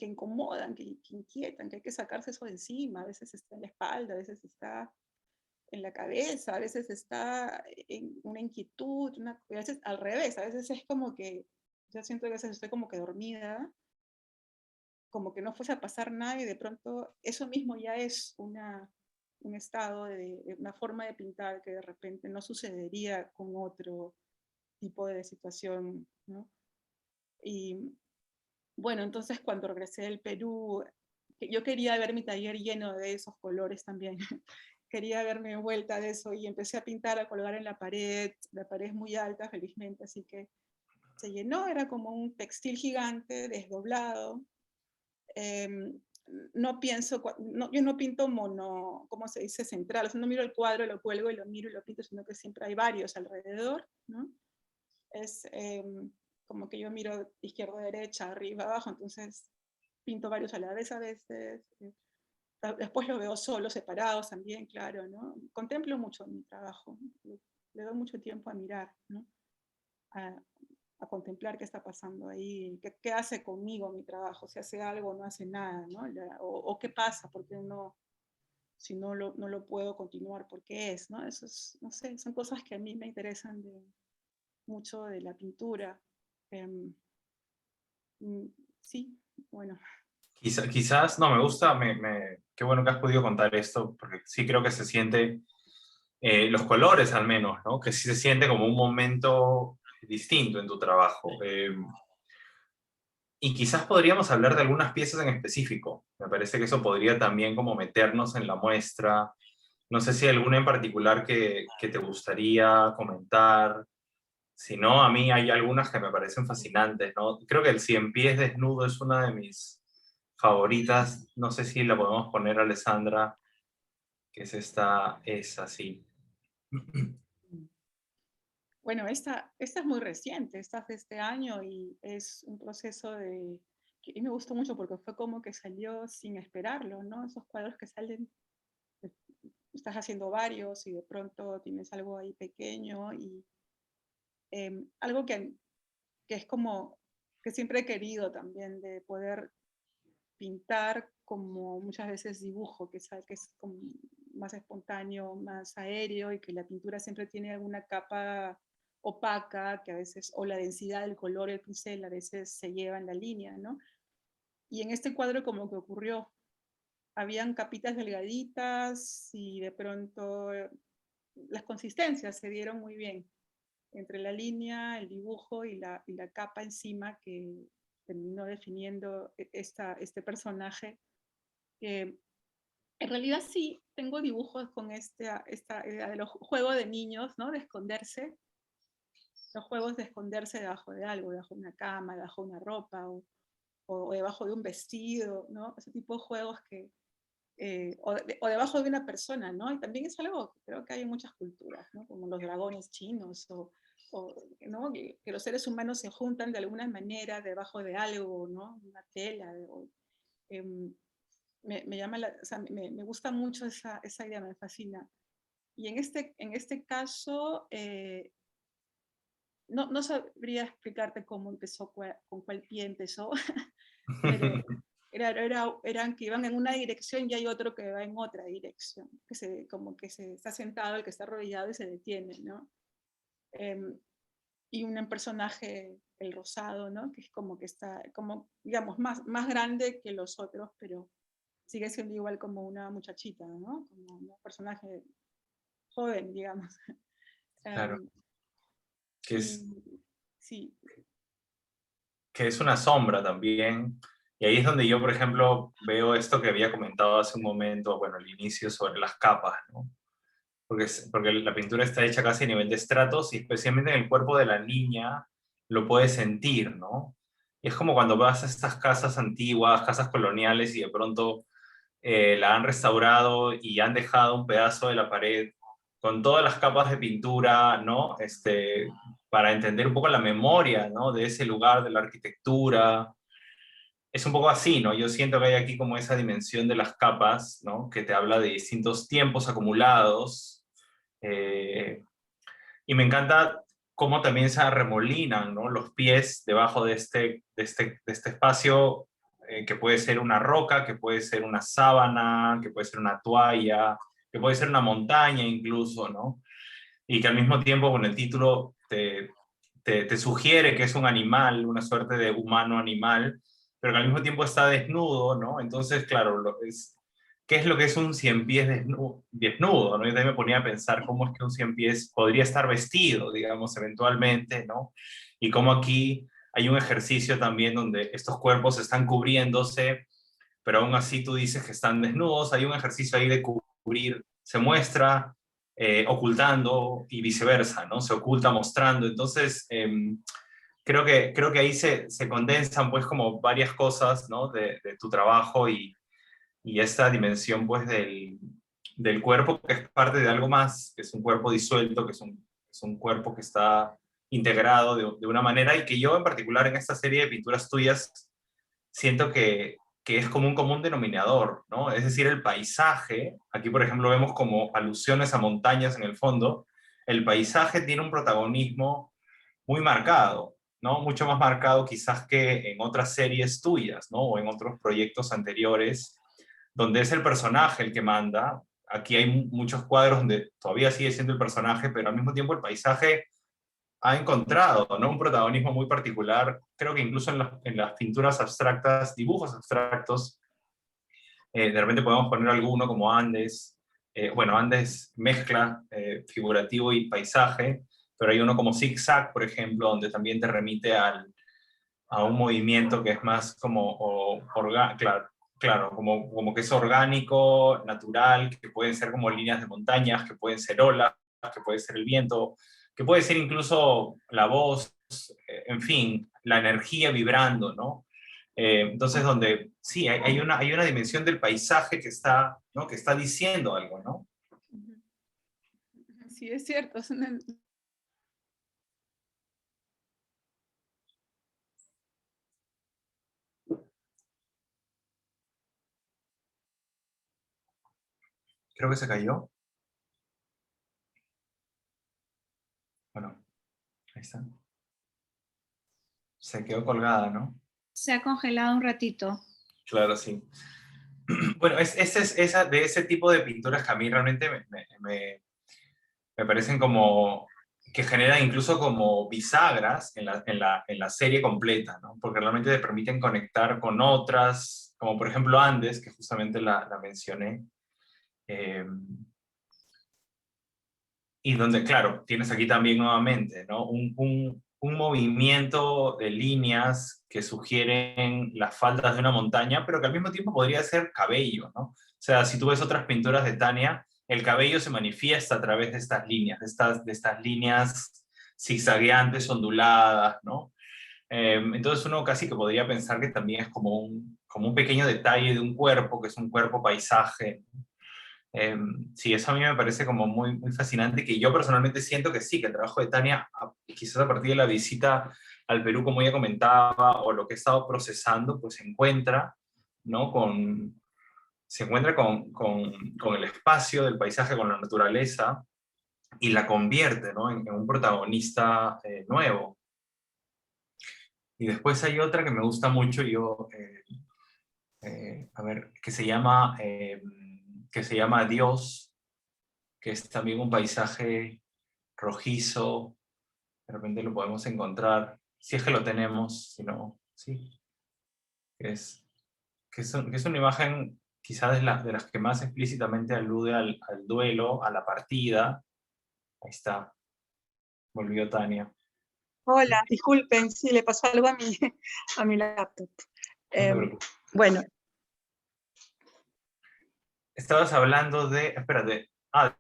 incomodan, que inquietan, que hay que sacarse eso de encima. A veces está en la espalda, a veces está en la cabeza, a veces está en una inquietud, a veces al revés, a veces es como que, yo siento que a veces estoy como que dormida, como que no fuese a pasar nada, y de pronto eso mismo ya es un estado, una forma de pintar que de repente no sucedería con otro tipo de situación, ¿no? Y bueno, entonces cuando regresé del Perú, yo quería ver mi taller lleno de esos colores también. Quería verme envuelta de eso, y empecé a pintar, a colgar en la pared es muy alta, felizmente, así que se llenó, era como un textil gigante, desdoblado. No pienso, yo no pinto ¿cómo se dice? Central, o sea, no miro el cuadro, lo cuelgo y lo miro y lo pinto, sino que siempre hay varios alrededor, ¿no? Es como que yo miro izquierda, derecha, arriba, abajo, entonces pinto varios a la vez a veces. Después lo veo solo, separados también, claro, ¿no? Contemplo mucho mi trabajo, le doy mucho tiempo a mirar, ¿no? A, a contemplar qué está pasando ahí, qué hace conmigo mi trabajo, si hace algo o no hace nada, ¿no? O qué pasa, porque uno, si no lo puedo continuar, ¿por qué es, no? Eso es, no sé, son cosas que a mí me interesan mucho de la pintura. Eh, sí, bueno. Quizás, no, me gusta, qué bueno que has podido contar esto, porque sí creo que se siente, los colores al menos, ¿no? Que sí se siente como un momento distinto en tu trabajo. Y quizás podríamos hablar de algunas piezas en específico. Me parece que eso podría también como meternos en la muestra. No sé si hay alguna en particular que te gustaría comentar, Si no, a mí hay algunas que me parecen fascinantes, ¿no? Creo que el Cien Pies Desnudo es una de mis favoritas. No sé si la podemos poner, Alessandra, que es así. Bueno, esta es muy reciente, esta es de este año y es un proceso que a mí me gustó mucho porque fue como que salió sin esperarlo, ¿no? Esos cuadros que salen, pues, estás haciendo varios y de pronto tienes algo ahí pequeño y algo que es como que siempre he querido también, de poder pintar como muchas veces dibujo, que es como más espontáneo, más aéreo y que la pintura siempre tiene alguna capa opaca, que a veces, o la densidad del color, el pincel, a veces se lleva en la línea, ¿no? Y en este cuadro como que ocurrió, habían capitas delgaditas y de pronto las consistencias se dieron muy bien entre la línea, el dibujo y la capa encima que terminó definiendo este personaje. En realidad sí, tengo dibujos con esta idea de los juegos de niños, ¿no? De esconderse, los juegos de esconderse debajo de algo, debajo de una cama, debajo de una ropa o debajo de un vestido, ¿no? Ese tipo de juegos o debajo de una persona, ¿no? Y también es algo que creo que hay en muchas culturas, ¿no? Como los dragones chinos ¿no? Que los seres humanos se juntan de alguna manera debajo de algo, ¿no? Una tela. Eh, me llama o sea, me gusta mucho esa idea, me fascina. Y en este caso, no sabría explicarte cómo empezó, con cuál pie empezó, pero eran que iban en una dirección y hay otro que va en otra dirección, como que se está sentado, el que está arrodillado y se detiene, ¿no? Y un personaje, el rosado, ¿no? Que es como que está, como, digamos, más grande que los otros, pero sigue siendo igual como una muchachita, ¿no? Como un personaje joven, digamos. Claro, que es, Y sí, que es una sombra también. Y ahí es donde yo, por ejemplo, veo esto que había comentado hace un momento, bueno, al inicio, sobre las capas, ¿no? Porque la pintura está hecha casi a nivel de estratos y especialmente en el cuerpo de la niña lo puedes sentir, ¿no? Y es como cuando vas a estas casas antiguas, casas coloniales y de pronto la han restaurado y han dejado un pedazo de la pared con todas las capas de pintura, ¿no? Para entender un poco la memoria, ¿no? De ese lugar, de la arquitectura. Es un poco así, ¿no? Yo siento que hay aquí como esa dimensión de las capas, ¿no? Que te habla de distintos tiempos acumulados. eh, y me encanta cómo también se arremolinan, ¿no? Los pies debajo de este espacio, que puede ser una roca, que puede ser una sábana, que puede ser una toalla, que puede ser una montaña incluso, ¿no? Y que al mismo tiempo con el título te sugiere que es un animal, una suerte de humano animal, pero que al mismo tiempo está desnudo, ¿no? Entonces, claro, ¿qué es lo que es un cien pies desnudo, ¿no? Yo también me ponía a pensar cómo es que un cien pies podría estar vestido, digamos, eventualmente, ¿no? Y cómo aquí hay un ejercicio también donde estos cuerpos están cubriéndose, pero aún así tú dices que están desnudos, hay un ejercicio ahí de cubrir, se muestra ocultando y viceversa, ¿no? Se oculta mostrando, entonces creo que ahí se condensan pues como varias cosas, ¿no? De tu trabajo y esta dimensión pues del cuerpo que es parte de algo más, que es un cuerpo disuelto, que es un cuerpo que está integrado de una manera y que yo en particular en esta serie de pinturas tuyas siento que es como un común denominador, ¿no? Es decir, el paisaje, aquí por ejemplo vemos como alusiones a montañas en el fondo, el paisaje tiene un protagonismo muy marcado, ¿no? Mucho más marcado quizás que en otras series tuyas, ¿no? O en otros proyectos anteriores, donde es el personaje el que manda. Aquí hay muchos cuadros donde todavía sigue siendo el personaje, pero al mismo tiempo el paisaje ha encontrado, ¿no? Un protagonismo muy particular, creo que incluso en las pinturas abstractas, dibujos abstractos, de repente podemos poner alguno como Andes, bueno, Andes mezcla figurativo y paisaje, pero hay uno como Zigzag, por ejemplo, donde también te remite a un movimiento que es más como, claro, claro como que es orgánico, natural, que pueden ser como líneas de montañas, que pueden ser olas, que puede ser el viento, que puede ser incluso la voz, en fin, la energía vibrando, ¿no? Entonces, donde sí, hay una dimensión del paisaje que está, ¿no? Que está diciendo algo, ¿no? Sí, es cierto. Creo que se cayó. Bueno, ahí está. Se quedó colgada, ¿no? Se ha congelado un ratito. Claro, sí. Bueno, esa, de ese tipo de pinturas que a mí realmente me parecen como que generan incluso como bisagras en la serie completa, ¿no? Porque realmente te permiten conectar con otras, como por ejemplo Andes, que justamente la mencioné, eh, y donde, claro, tienes aquí también nuevamente, ¿no? Un movimiento de líneas que sugieren las faldas de una montaña, pero que al mismo tiempo podría ser cabello, ¿no? O sea, si tú ves otras pinturas de Tania, el cabello se manifiesta a través de estas líneas, de estas líneas zigzagueantes, onduladas, ¿no? Entonces uno casi que podría pensar que también es como un pequeño detalle de un cuerpo, que es un cuerpo paisaje. Sí, eso a mí me parece como muy, muy fascinante, que yo personalmente siento que sí, que el trabajo de Tania, quizás a partir de la visita al Perú, como ella comentaba, o lo que he estado procesando, pues se encuentra, ¿no? Se encuentra con el espacio del paisaje, con la naturaleza, y la convierte, ¿no? En un protagonista nuevo. Y después hay otra que me gusta mucho, a ver, que se llama Dios, que es también un paisaje rojizo, de repente lo podemos encontrar, si es que lo tenemos, si no, sí, que es, que es una imagen quizás de las que más explícitamente alude al duelo, a la partida. Ahí está, volvió Tania. Hola, disculpen, sí, le pasó algo a mi, a mi laptop. No te preocupes. Bueno, Estabas hablando espérate,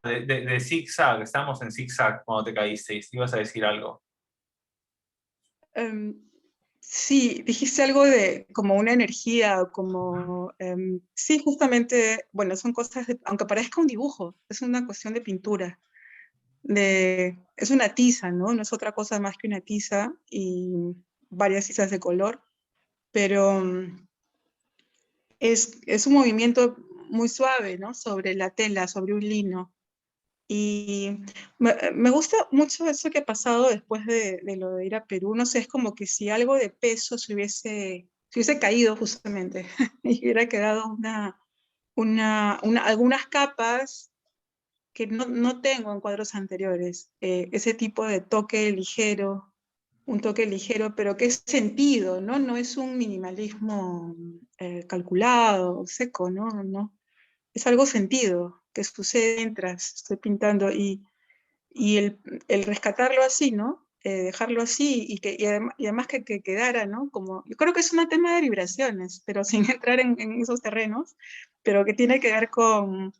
de zigzag, estábamos en zigzag cuando te caíste, ibas a decir algo. sí, dijiste algo de como una energía, como, sí, justamente, bueno, son cosas, aunque parezca un dibujo, es una cuestión de pintura, es una tiza, ¿no? No es otra cosa más que una tiza y varias tizas de color, pero es un movimiento muy suave, ¿no? Sobre la tela, sobre un lino. Y me gusta mucho eso que ha pasado después de lo de ir a Perú. No sé, es como que si algo de peso se hubiese caído justamente y hubiera quedado algunas capas que no tengo en cuadros anteriores. Ese tipo de toque ligero, un toque ligero, pero que es sentido, ¿no? No es un minimalismo calculado, seco, ¿no? No. Es algo sentido que sucede mientras estoy pintando y el rescatarlo así, ¿no? Dejarlo así y además que quedara, ¿no? Como, yo creo que es un tema de vibraciones, pero sin entrar en esos terrenos, pero que tiene que ver con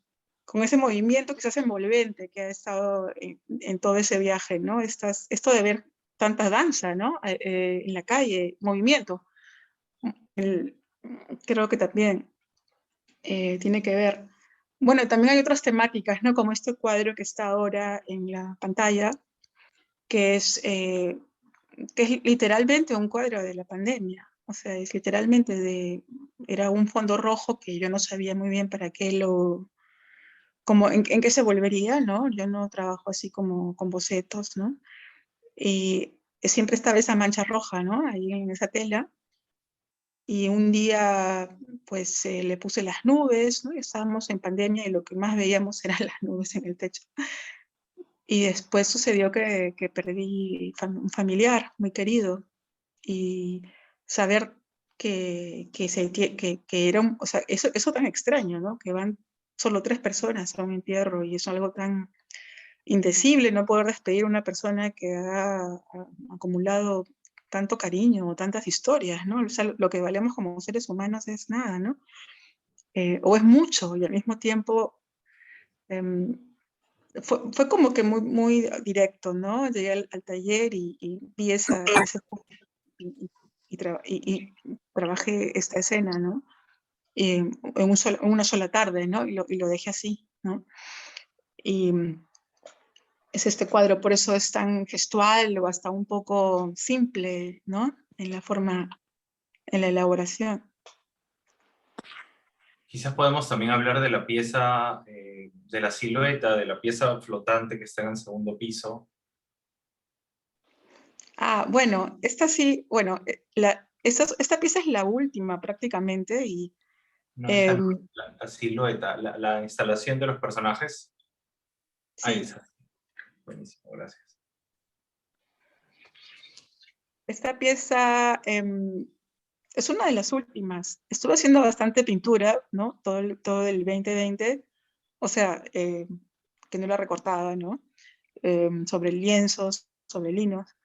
ese movimiento quizás envolvente que ha estado en todo ese viaje, ¿no? Esto de ver tanta danza, ¿no? En la calle, movimiento. El- Creo que también tiene que ver. Bueno, también hay otras temáticas, ¿no? Como este cuadro que está ahora en la pantalla, que es, eh, que es literalmente un cuadro de la pandemia. O sea, es literalmente era un fondo rojo que yo no sabía muy bien para qué como en qué se volvería, ¿no? Yo no trabajo así como con bocetos, ¿no? Y siempre estaba esa mancha roja, ¿no? Ahí en esa tela. Y un día, pues, le puse las nubes, ¿no? Estábamos en pandemia y lo que más veíamos eran las nubes en el techo. Y después sucedió que perdí un familiar muy querido y saber que era o sea, eso tan extraño, ¿no? Que van solo 3 personas a un entierro y es algo tan indecible no poder despedir a una persona que ha acumulado tanto cariño o tantas historias, ¿no? O sea, lo que valemos como seres humanos es nada, ¿no? O es mucho y al mismo tiempo... em, fue como que muy, muy directo, ¿no? Llegué al taller y vi ese y trabajé esta escena, ¿no? En una sola tarde, ¿no? Y lo dejé así, ¿no? Y es este cuadro, por eso es tan gestual o hasta un poco simple, ¿no? En la forma, en la elaboración. Quizás podemos también hablar de la pieza, de la silueta, de la pieza flotante que está en el segundo piso. Ah, bueno, esta sí, bueno, esta pieza es la última prácticamente y No, esa no, em, la silueta, la instalación de los personajes. Ahí sí, está. Buenísimo, gracias. esta pieza es una de las últimas. Estuve haciendo bastante pintura, ¿no? Todo el 2020, o sea, que no la recortaba, ¿no? Sobre lienzos, sobre linos.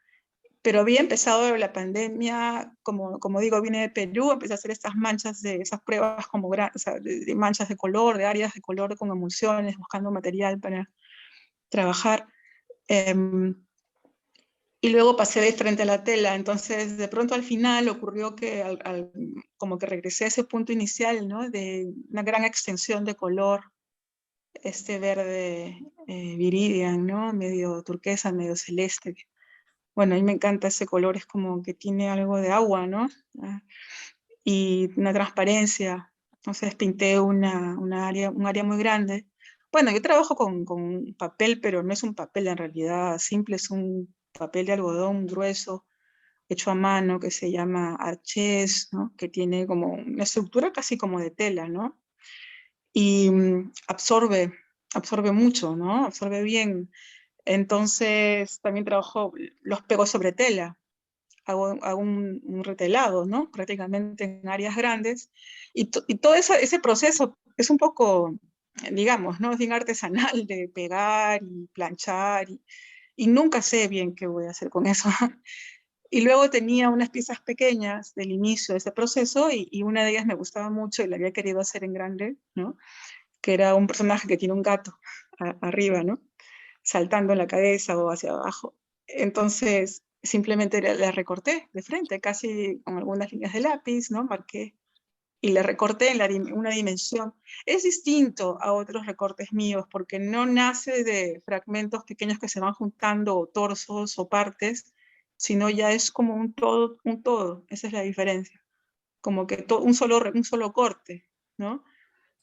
Pero había empezado la pandemia, como digo, vine de Perú, empecé a hacer estas manchas, esas pruebas como o sea, de manchas de color, de áreas de color con emulsiones, buscando material para trabajar. Y luego pasé de frente a la tela, entonces de pronto al final ocurrió que como que regresé a ese punto inicial, ¿no? De una gran extensión de color, este verde viridian, ¿no? Medio turquesa, medio celeste. Bueno, a mí me encanta ese color, es como que tiene algo de agua, ¿no? Ah, y una transparencia. Entonces pinté un área muy grande. Bueno, yo trabajo con papel, pero no es un papel en realidad simple, es un papel de algodón grueso, hecho a mano, que se llama archés, ¿no? Que tiene como una estructura casi como de tela, ¿no? Y absorbe mucho, ¿no? Absorbe bien. Entonces también trabajo, los pego sobre tela, hago un retelado, ¿no? Prácticamente en áreas grandes. Y todo ese proceso es un poco, digamos, ¿no? Es bien artesanal de pegar y planchar y nunca sé bien qué voy a hacer con eso. Y luego tenía unas piezas pequeñas del inicio de ese proceso y una de ellas me gustaba mucho y la había querido hacer en grande, ¿no? Que era un personaje que tiene un gato arriba, ¿no? Saltando en la cabeza o hacia abajo. Entonces, simplemente la recorté de frente, casi con algunas líneas de lápiz, ¿no? Marqué y le recorté en una dimensión. Es distinto a otros recortes míos porque no nace de fragmentos pequeños que se van juntando o torsos o partes, sino ya es como un todo, un todo. Esa es la diferencia. Como que un solo corte, ¿no?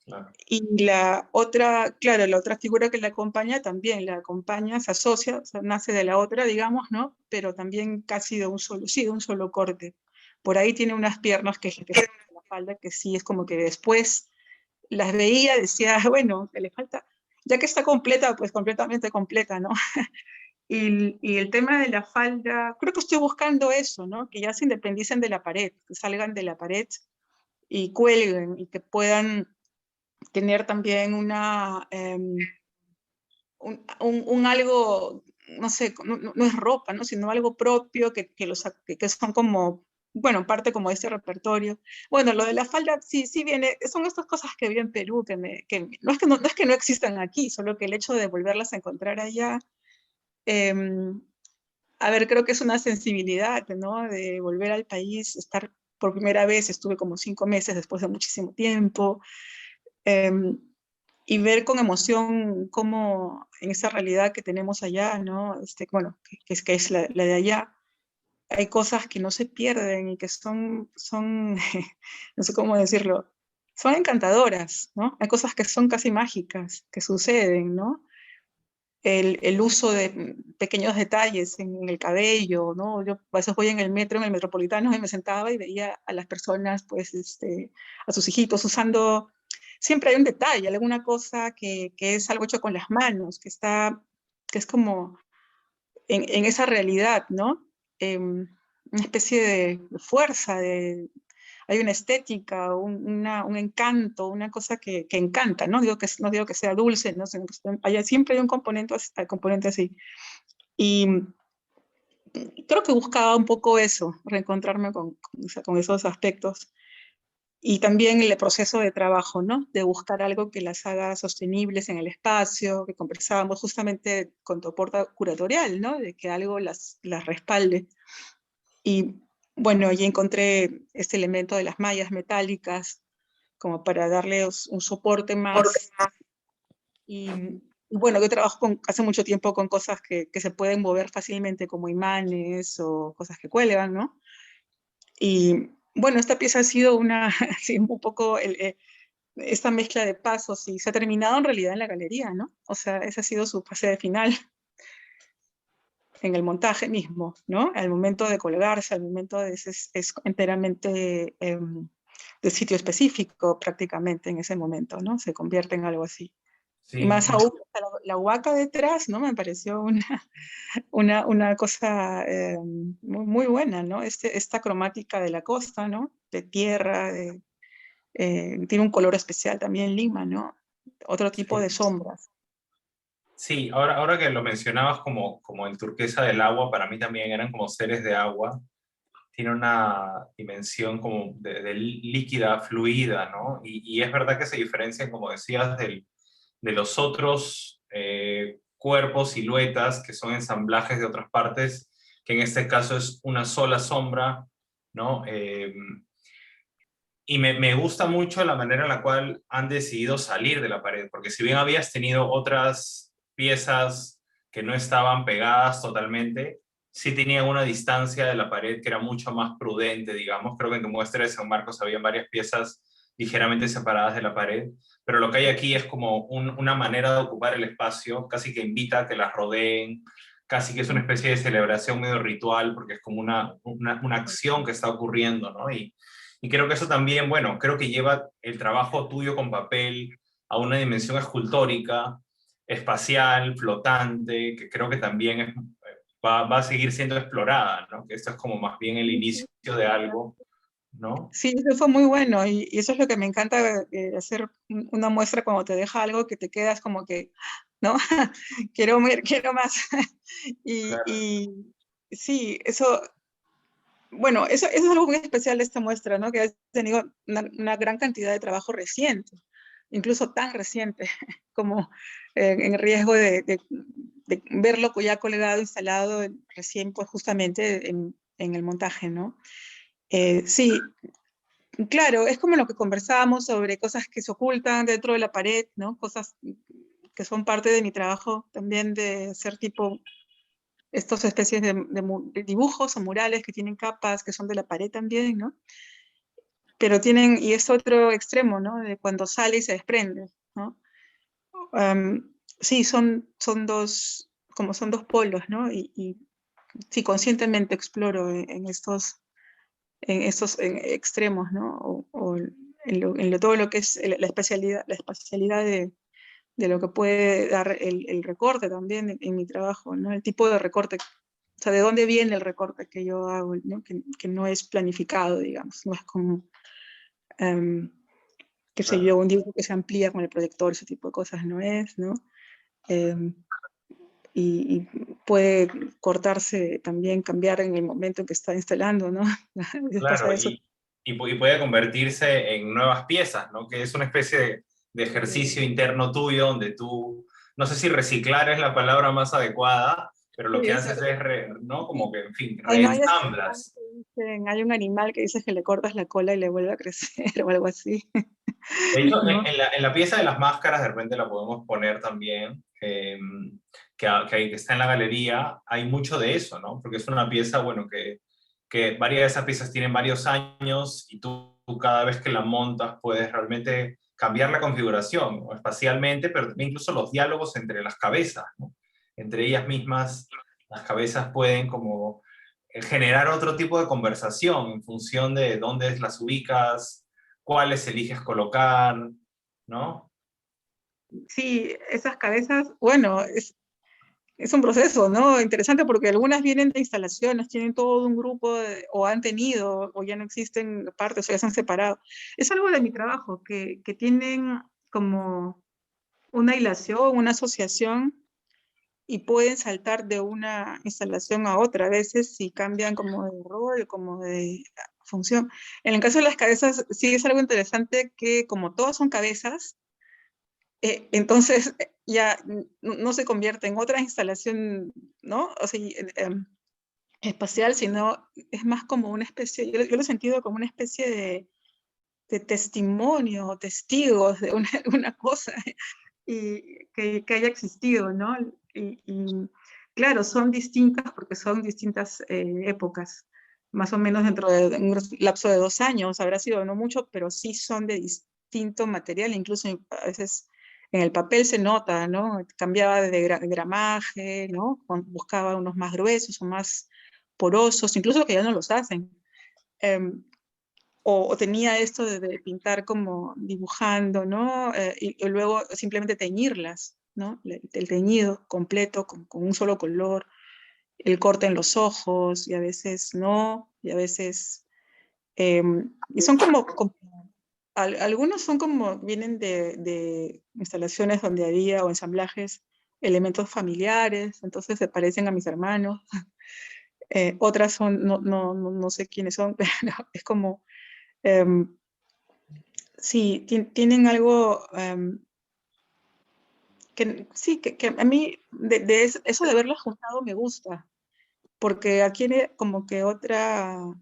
Claro. Y la otra, claro, la otra figura que la acompaña también la acompaña, se asocia, o sea, nace de la otra, digamos, ¿no? Pero también casi de un solo, sí, de un solo corte. Por ahí tiene unas piernas que la falda, que sí es como que después las veía, decía, bueno, que le falta, ya que está completa, pues completamente completa, ¿no? Y el tema de la falda, creo que estoy buscando eso, ¿no? Que ya se independicen de la pared, que salgan de la pared y cuelguen y que puedan tener también un algo, no sé, no es ropa, ¿no? Sino algo propio que son como, bueno, parte como de este repertorio. Bueno, lo de la falda sí, sí viene, son estas cosas que vi en Perú, no, es que no es que no existan aquí, solo que el hecho de volverlas a encontrar allá, eh, a ver, creo que es una sensibilidad, ¿no? De volver al país, estar por primera vez, estuve como 5 meses después de muchísimo tiempo, eh, y ver con emoción cómo en esa realidad que tenemos allá, ¿no? Bueno, que es la de allá, hay cosas que no se pierden y que son no sé cómo decirlo, son encantadoras, ¿no? Hay cosas que son casi mágicas, que suceden, ¿no? El uso de pequeños detalles en el cabello, ¿no? Yo a veces voy en el metro, en el metropolitano, y me sentaba y veía a las personas, pues, a sus hijitos usando, siempre hay un detalle, alguna cosa que es algo hecho con las manos, que es como en esa realidad, ¿no? Una especie de fuerza, hay una estética, un encanto, una cosa que encanta, no digo que sea dulce, ¿no? Sino que siempre hay un componente así. Y creo que buscaba un poco eso, reencontrarme con esos aspectos. y también el proceso de trabajo, ¿no? De buscar algo que las haga sostenibles en el espacio, que conversábamos justamente con tu aporte curatorial, ¿no? De que algo las respalde. Y bueno, allí encontré este elemento de las mallas metálicas como para darle un soporte más. Y bueno, yo trabajo hace mucho tiempo con cosas que se pueden mover fácilmente, como imanes o cosas que cuelgan, ¿no? Y bueno, esta pieza ha sido así, un poco esta mezcla de pasos y se ha terminado en realidad en la galería, ¿no? O sea, esa ha sido su fase de final en el montaje mismo, ¿no? Al momento de colgarse, al momento es enteramente de sitio específico prácticamente en ese momento, ¿no? Se convierte en algo así. Y Sí, más aún, la huaca detrás, ¿no? Me pareció una cosa muy, muy buena, ¿no? Esta cromática de la costa, ¿no? De tierra, tiene un color especial también Lima, ¿no? Otro tipo de sí. sombras. Sí, ahora que lo mencionabas como el turquesa del agua, para mí también eran como seres de agua. Tiene una dimensión como de líquida, fluida, ¿no? Y es verdad que se diferencian, como decías, de los otros cuerpos, siluetas, que son ensamblajes de otras partes, que en este caso es una sola sombra, ¿no? Y me gusta mucho la manera en la cual han decidido salir de la pared, porque si bien habías tenido otras piezas que no estaban pegadas totalmente, sí tenían una distancia de la pared que era mucho más prudente, digamos. Creo que en tu muestra de San Marcos habían varias piezas ligeramente separadas de la pared, pero lo que hay aquí es como una manera de ocupar el espacio, casi que invita a que las rodeen, casi que es una especie de celebración medio ritual, porque es como una acción que está ocurriendo, ¿no? Y creo que eso también, bueno, creo que lleva el trabajo tuyo con papel a una dimensión escultórica, espacial, flotante, que creo que también va a seguir siendo explorada, ¿no? Que esto es como más bien el inicio de algo, ¿no? Sí, eso fue muy bueno y eso es lo que me encanta, hacer una muestra cuando te deja algo que te quedas como que, ¿no? quiero más. Claro. Y sí, eso, bueno, eso es algo muy especial de esta muestra, ¿no? Que ha tenido una gran cantidad de trabajo reciente, incluso tan reciente como en riesgo de verlo ya colgado, instalado recién, pues justamente en el montaje, ¿no? Sí, claro, es como lo que conversábamos sobre cosas que se ocultan dentro de la pared, ¿no? Cosas que son parte de mi trabajo también de hacer tipo estas especies de dibujos o murales que tienen capas que son de la pared también, ¿no? Pero tienen, y es otro extremo, ¿no? De cuando sale y se desprende, ¿no? Sí, son dos, como son dos polos, ¿no? Y sí, conscientemente exploro en extremos, ¿no? O todo lo que es la especialidad de lo que puede dar el recorte también en mi trabajo, ¿no? El tipo de recorte, o sea, de dónde viene el recorte que yo hago, ¿no? Que no es planificado, digamos, no es como, um, qué sé yo, Claro. un dibujo que se amplía con el proyector, ese tipo de cosas no es, ¿no? Um, y puede cortarse también, cambiar en el momento en que está instalando, ¿no? Después pasa Claro, eso. y puede convertirse en nuevas piezas, ¿no? Que es una especie de ejercicio interno tuyo donde tú, no sé si reciclar es la palabra más adecuada, pero lo Sí, que eso. haces ¿no? Como que, en fin, Ay, no, hay, este refrán reensamblas. que dicen, hay un animal que dice que le cortas la cola y le vuelve a crecer o algo así, De hecho, ¿no? en la pieza de las máscaras, de repente la podemos poner también, que está en la galería, hay mucho de eso, ¿no? Porque es una pieza, bueno, que varias de esas piezas tienen varios años y tú cada vez que la montas puedes realmente cambiar la configuración, ¿no? Espacialmente, pero también incluso los diálogos entre las cabezas, ¿no? Entre ellas mismas, las cabezas pueden como generar otro tipo de conversación en función de dónde las ubicas, cuáles eliges colocar, ¿no? Sí, esas cabezas, bueno, es un proceso, ¿no? Interesante porque algunas vienen de instalaciones, tienen todo un grupo, o han tenido, o ya no existen partes, o ya se han separado. Es algo de mi trabajo, que tienen como una hilación, una asociación, y pueden saltar de una instalación a otra, a veces si cambian como de rol, como de función. En el caso de las cabezas, sí es algo interesante que como todas son cabezas, entonces ya no se convierte en otra instalación, ¿no? O sea, espacial, sino es más como una especie, yo lo he sentido como una especie de testimonio, testigos de una cosa y que haya existido, ¿no? Y claro, son distintas porque son distintas épocas, más o menos dentro de un lapso de 2 años, habrá sido no mucho, pero sí son de distinto material, incluso a veces en el papel se nota, ¿no? Cambiaba de gramaje, ¿no? Buscaba unos más gruesos o más porosos, incluso que ya no los hacen. O tenía esto de pintar como dibujando, ¿no? Y luego simplemente teñirlas, ¿no? El teñido completo con un solo color, el corte en los ojos, y a veces no, y a veces... y son algunos son como, vienen de instalaciones donde había o ensamblajes, elementos familiares, entonces se parecen a mis hermanos. Otras son, no sé quiénes son, pero es como... sí, tienen algo que sí, que a mí eso de haberlos juntado me gusta, porque adquiere como que otra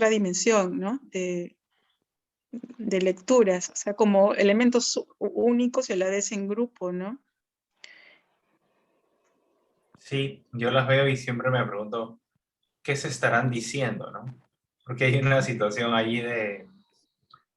dimensión, ¿no? De lecturas, o sea, como elementos únicos y a la vez en grupo, ¿no? Sí, yo las veo y siempre me pregunto, ¿qué se estarán diciendo, no? Porque hay una situación allí de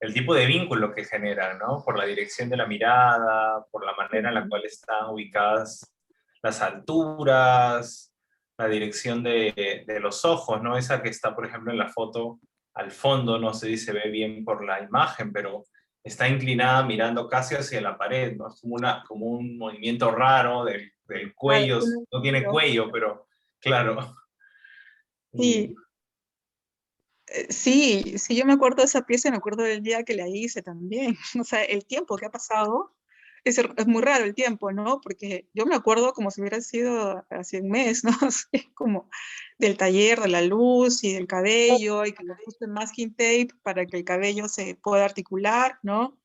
el tipo de vínculo que generan, ¿no? Por la dirección de la mirada, por la manera en la cual están ubicadas las alturas, la dirección de los ojos, ¿no? Esa que está, por ejemplo, en la foto al fondo, no sé si se ve bien por la imagen, pero está inclinada mirando casi hacia la pared, ¿no? Es como un movimiento raro del cuello, no tiene cuello, pero claro. Y, Sí, sí, sí, yo me acuerdo de esa pieza, me acuerdo del día que la hice también. O sea, el tiempo que ha pasado es muy raro el tiempo, ¿no? Porque yo me acuerdo como si hubiera sido hace un mes, ¿no? Así como del taller, de la luz y del cabello, y que le puse masking tape para que el cabello se pueda articular, ¿no?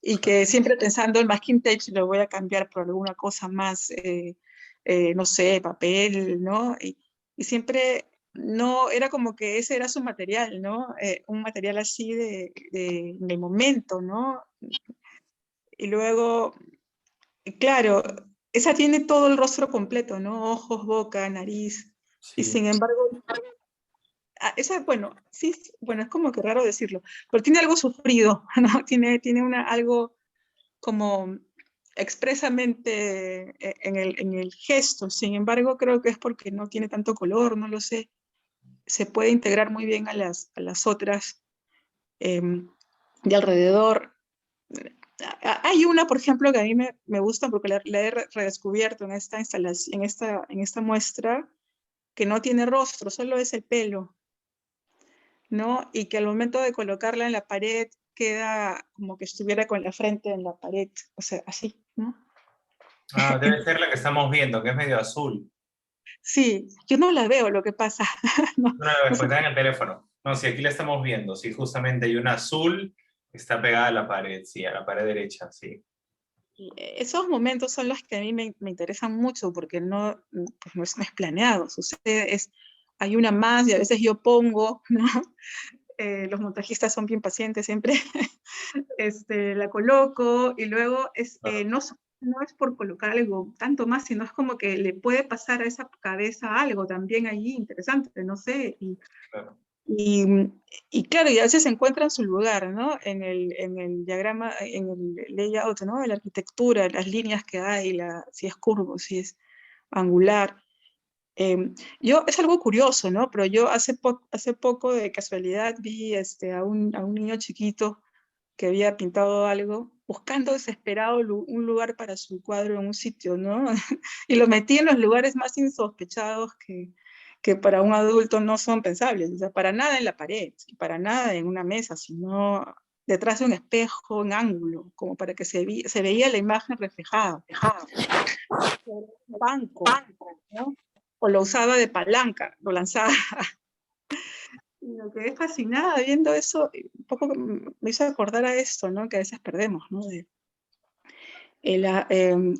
Y que siempre pensando el masking tape si lo voy a cambiar por alguna cosa más, no sé, papel, ¿no? Y siempre no, era como que ese era su material, ¿no? Un material así de momento, ¿no? Y luego, claro, esa tiene todo el rostro completo, ¿no? Ojos, boca, nariz. Y sí. sin embargo, esa, bueno, sí, bueno, es como que raro decirlo, pero tiene algo sufrido, ¿no? Tiene algo como expresamente en el gesto. Sin embargo, creo que es porque no tiene tanto color, no lo sé. Se puede integrar muy bien a las otras de alrededor. Hay una, por ejemplo, que a mí me gusta porque la he redescubierto en esta instalación, en esta muestra, que no tiene rostro, solo es el pelo, ¿no? Y que al momento de colocarla en la pared queda como que estuviera con la frente en la pared, o sea, así, ¿no? Ah, debe ser la que estamos viendo, que es medio azul. Sí, yo no la veo, lo que pasa. No, No, no después sé. está en el teléfono. No, sí, aquí la estamos viendo. Sí, justamente hay una azul que está pegada a la pared, sí, a la pared derecha, sí. Esos momentos son los que a mí me interesan mucho porque pues no es planeado, sucede, hay una más y a veces yo pongo, ¿no? Los montajistas son bien pacientes siempre, la coloco y luego Claro, no es por colocar algo tanto más, sino es como que le puede pasar a esa cabeza algo también allí interesante, no sé, claro. y, y claro, y a veces se encuentra en su lugar, ¿no? En el diagrama, en el layout, ¿no? De la arquitectura, las líneas que hay, si es curvo, si es angular. Es algo curioso, ¿no? Pero yo hace poco de casualidad vi a un niño chiquito que había pintado algo, buscando desesperado un lugar para su cuadro en un sitio, ¿no? Y lo metí en los lugares más insospechados que para un adulto no son pensables, o sea, para nada en la pared, para nada en una mesa, sino detrás de un espejo en ángulo, como para que se veía la imagen reflejada. Un banco, ¿no? O lo usaba de palanca, lo lanzaba. Lo que es fascinada viendo eso, un poco me hizo acordar a esto, ¿no? Que a veces perdemos, ¿no?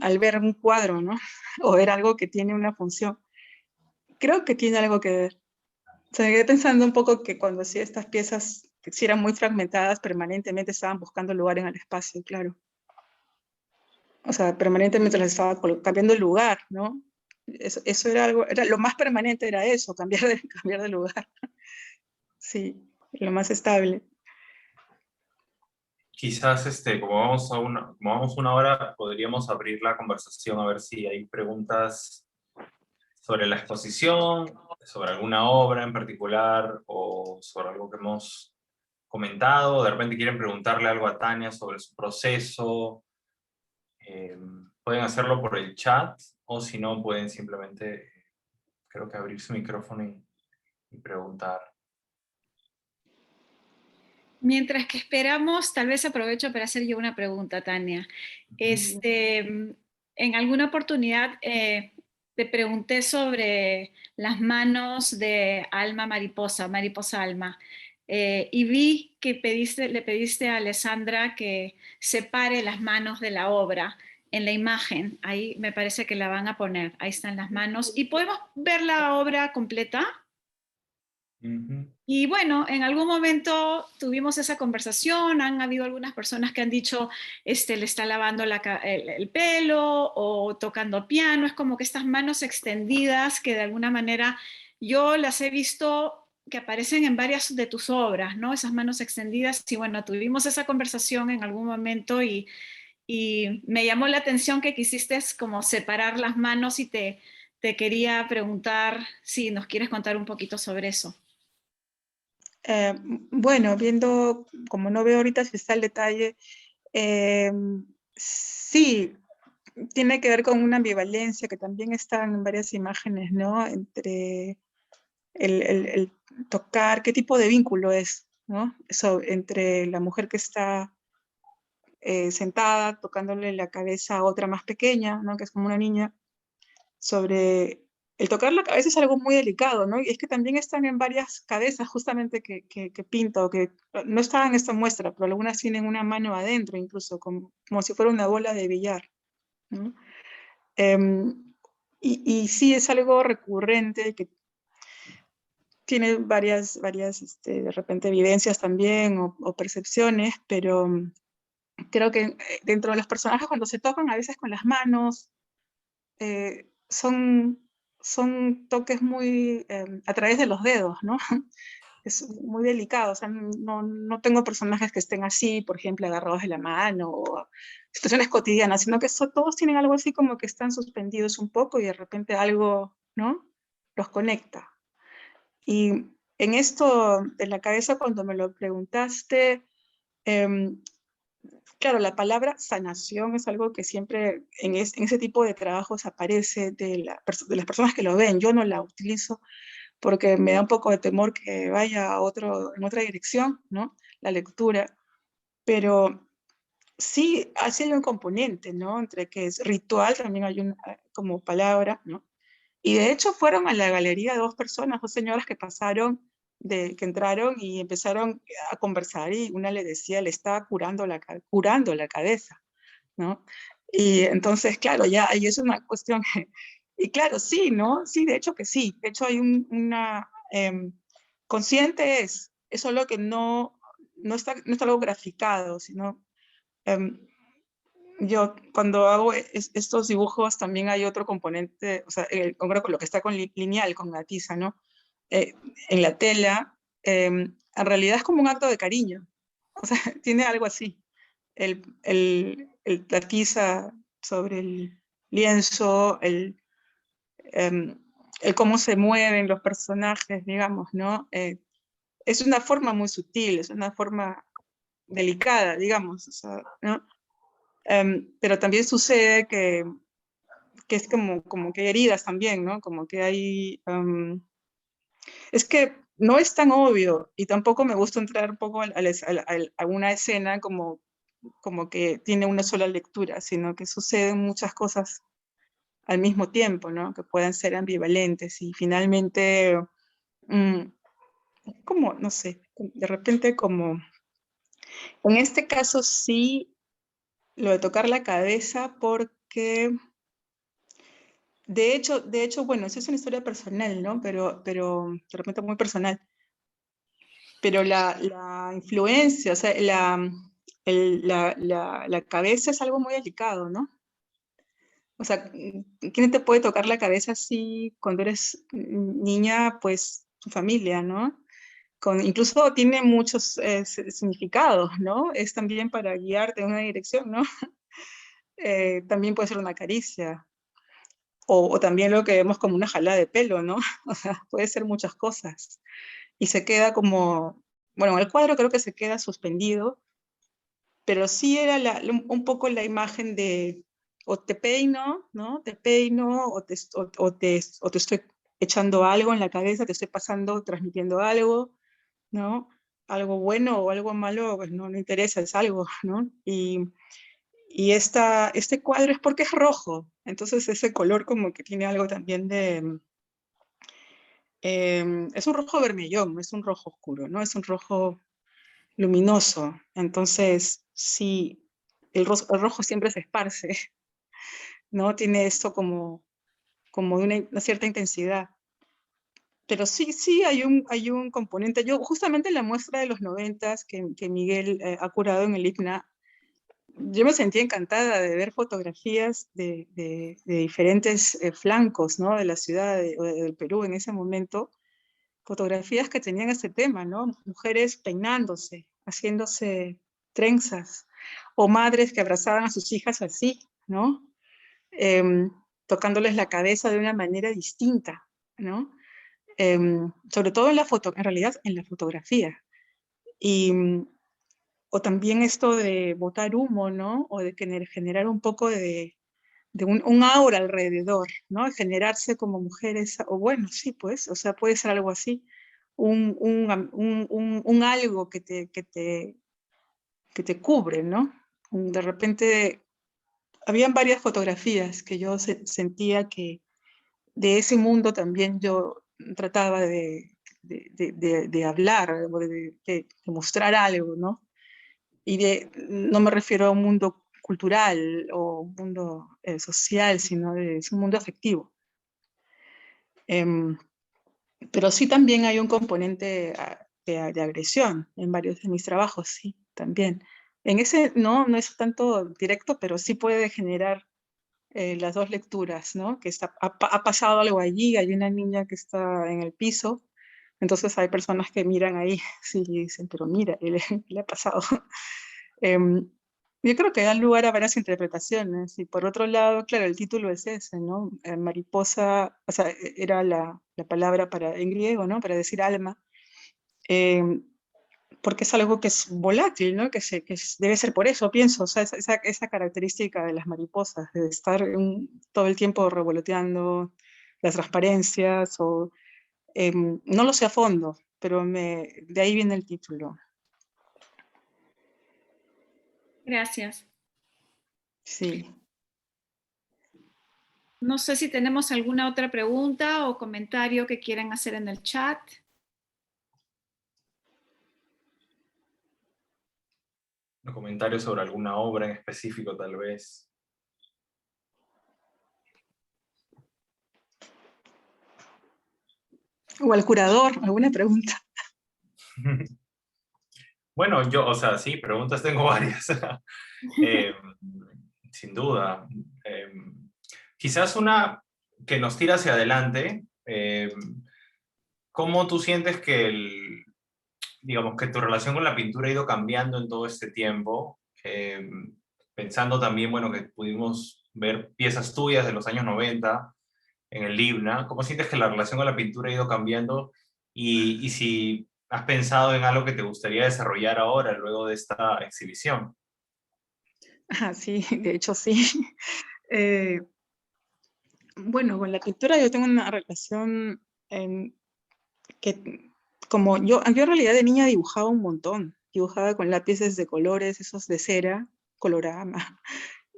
Al ver un cuadro, ¿no? O ver algo que tiene una función. Creo que tiene algo que ver. O sea, me quedé pensando un poco que cuando hacía estas piezas, que si eran muy fragmentadas, permanentemente estaban buscando lugar en el espacio, claro. O sea, permanentemente las estaba cambiando el lugar, ¿no? Eso era algo, lo más permanente era eso, cambiar de lugar. Sí, lo más estable. Quizás, como vamos una hora, podríamos abrir la conversación a ver si hay preguntas sobre la exposición, sobre alguna obra en particular, o sobre algo que hemos comentado. De repente quieren preguntarle algo a Tania sobre su proceso. Pueden hacerlo por el chat, o si no, pueden simplemente, creo que abrir su micrófono y preguntar. Mientras que esperamos, tal vez aprovecho para hacer yo una pregunta, Tania. En alguna oportunidad te pregunté sobre las manos de Alma Mariposa, Mariposa Alma, y vi que le pediste a Alessandra que separe las manos de la obra en la imagen. Ahí me parece que la van a poner. Ahí están las manos. ¿Y podemos ver la obra completa? Y bueno, en algún momento tuvimos esa conversación, han habido algunas personas que han dicho, le está lavando el pelo o tocando piano, es como que estas manos extendidas que de alguna manera yo las he visto que aparecen en varias de tus obras, ¿no? Esas manos extendidas y bueno, tuvimos esa conversación en algún momento y me llamó la atención que quisiste como separar las manos y te quería preguntar si nos quieres contar un poquito sobre eso. Bueno, viendo, como no veo ahorita si está el detalle, sí, tiene que ver con una ambivalencia que también está en varias imágenes, ¿no? Entre el tocar, qué tipo de vínculo es, ¿no? Eso, entre la mujer que está sentada, tocándole la cabeza a otra más pequeña, ¿no? Que es como una niña, sobre el tocar la cabeza es algo muy delicado, ¿no? Y es que también están en varias cabezas justamente que pinto, que no estaban en esta muestra, pero algunas tienen una mano adentro incluso, como si fuera una bola de billar, ¿no? Y sí es algo recurrente que tiene varias de repente evidencias también o percepciones, pero creo que dentro de los personajes cuando se tocan a veces con las manos, son toques muy a través de los dedos, ¿no? Es muy delicado, o sea, no tengo personajes que estén así, por ejemplo, agarrados de la mano, o situaciones cotidianas, sino que todos tienen algo así como que están suspendidos un poco y de repente algo, ¿no? Los conecta. Y en esto de la cabeza, cuando me lo preguntaste, claro, la palabra sanación es algo que siempre en ese tipo de trabajos aparece de las personas que lo ven. Yo no la utilizo porque me da un poco de temor que vaya en otra dirección, ¿no? La lectura. Pero sí, así hay un componente, ¿no? Entre que es ritual, también hay una como palabra, ¿no? Y de hecho fueron a la galería dos personas, dos señoras que pasaron, que entraron y empezaron a conversar y una le decía, le estaba curando la cabeza, ¿no? Y entonces, claro, ya ahí es una cuestión, y claro, sí, ¿no? Sí, de hecho que sí, de hecho hay una, consciente es solo que no está algo graficado, sino, em, yo cuando hago estos dibujos también hay otro componente, o sea, con lo que está con lineal, con la tiza, ¿no? Eh, en la tela, en realidad es como un acto de cariño, o sea, tiene algo así. La tiza sobre el lienzo, el cómo se mueven los personajes, digamos, ¿no? Es una forma muy sutil, es una forma delicada, digamos, o sea, ¿no? Pero también sucede que es como que hay heridas también, ¿no? Como que hay... es que no es tan obvio y tampoco me gusta entrar un poco a una escena como que tiene una sola lectura, sino que suceden muchas cosas al mismo tiempo, ¿no? Que puedan ser ambivalentes y finalmente como, no sé, de repente como, en este caso sí, lo de tocar la cabeza porque, de hecho, bueno, eso es una historia personal, ¿no? Pero de repente muy personal. Pero la influencia, o sea, la cabeza es algo muy delicado, ¿no? O sea, ¿quién te puede tocar la cabeza así cuando eres niña? Pues tu familia, ¿no? Incluso tiene muchos significados, ¿no? Es también para guiarte en una dirección, ¿no? También puede ser una caricia, o también lo que vemos como una jalada de pelo, ¿no? O sea, puede ser muchas cosas. Y se queda como, bueno, el cuadro creo que se queda suspendido, pero sí era un poco la imagen de o te peino, ¿no? Te peino o te estoy echando algo en la cabeza, te estoy pasando, transmitiendo algo, ¿no? Algo bueno o algo malo, pues no interesa, es algo, ¿no? Y este cuadro es porque es rojo, entonces ese color como que tiene algo también de... es un rojo vermellón, es un rojo oscuro, ¿no? Es un rojo luminoso, entonces sí, el rojo siempre se esparce, ¿no? Tiene esto como de una cierta intensidad. Pero sí, sí, hay un componente. Yo justamente en la muestra de los 90 que Miguel ha curado en el IPNA, yo me sentí encantada de ver fotografías de diferentes flancos, ¿no? De la ciudad del Perú en ese momento, fotografías que tenían este tema, ¿no? Mujeres peinándose, haciéndose trenzas, o madres que abrazaban a sus hijas así, ¿no? Em, tocándoles la cabeza de una manera distinta, ¿no? Sobre todo en en realidad en la fotografía. Y, o también esto de botar humo, ¿no? O de generar un poco de un aura alrededor, ¿no? Generarse como mujeres, o bueno, sí, pues, o sea, puede ser algo así, un algo que te cubre, ¿no? De repente, habían varias fotografías que yo sentía que de ese mundo también yo trataba de hablar, o de mostrar algo, ¿no? No me refiero a un mundo cultural o un mundo social, sino es un mundo afectivo. Em, pero sí también hay un componente de agresión en varios de mis trabajos, sí, también. En ese no es tanto directo, pero sí puede generar las dos lecturas, ¿no? Que ha pasado algo allí, hay una niña que está en el piso, entonces hay personas que miran ahí, sí, y dicen, pero mira, le ha pasado. Em, yo creo que dan lugar a varias interpretaciones, y por otro lado, claro, el título es ese, ¿no? Mariposa, o sea, era la palabra en griego, ¿no? Para decir alma, em, porque es algo que es volátil, ¿no? Debe ser por eso, pienso, o sea, esa característica de las mariposas, de estar todo el tiempo revoloteando las transparencias, no lo sé a fondo, pero de ahí viene el título. Gracias. Sí. No sé si tenemos alguna otra pregunta o comentario que quieran hacer en el chat. Un comentario sobre alguna obra en específico, tal vez. O al curador, alguna pregunta. Bueno, o sea, sí, preguntas tengo varias. Eh, sin duda. Quizás una que nos tira hacia adelante. ¿Cómo tú sientes que digamos, que tu relación con la pintura ha ido cambiando en todo este tiempo? Pensando también, bueno, que pudimos ver piezas tuyas de los años 90 en el Libna. ¿Cómo sientes que la relación con la pintura ha ido cambiando? Y si has pensado en algo que te gustaría desarrollar ahora, luego de esta exhibición. Sí, de hecho sí. Eh, bueno, con la pintura yo tengo una relación que, como yo en realidad de niña dibujaba un montón, dibujaba con lápices de colores, esos de cera, colorama,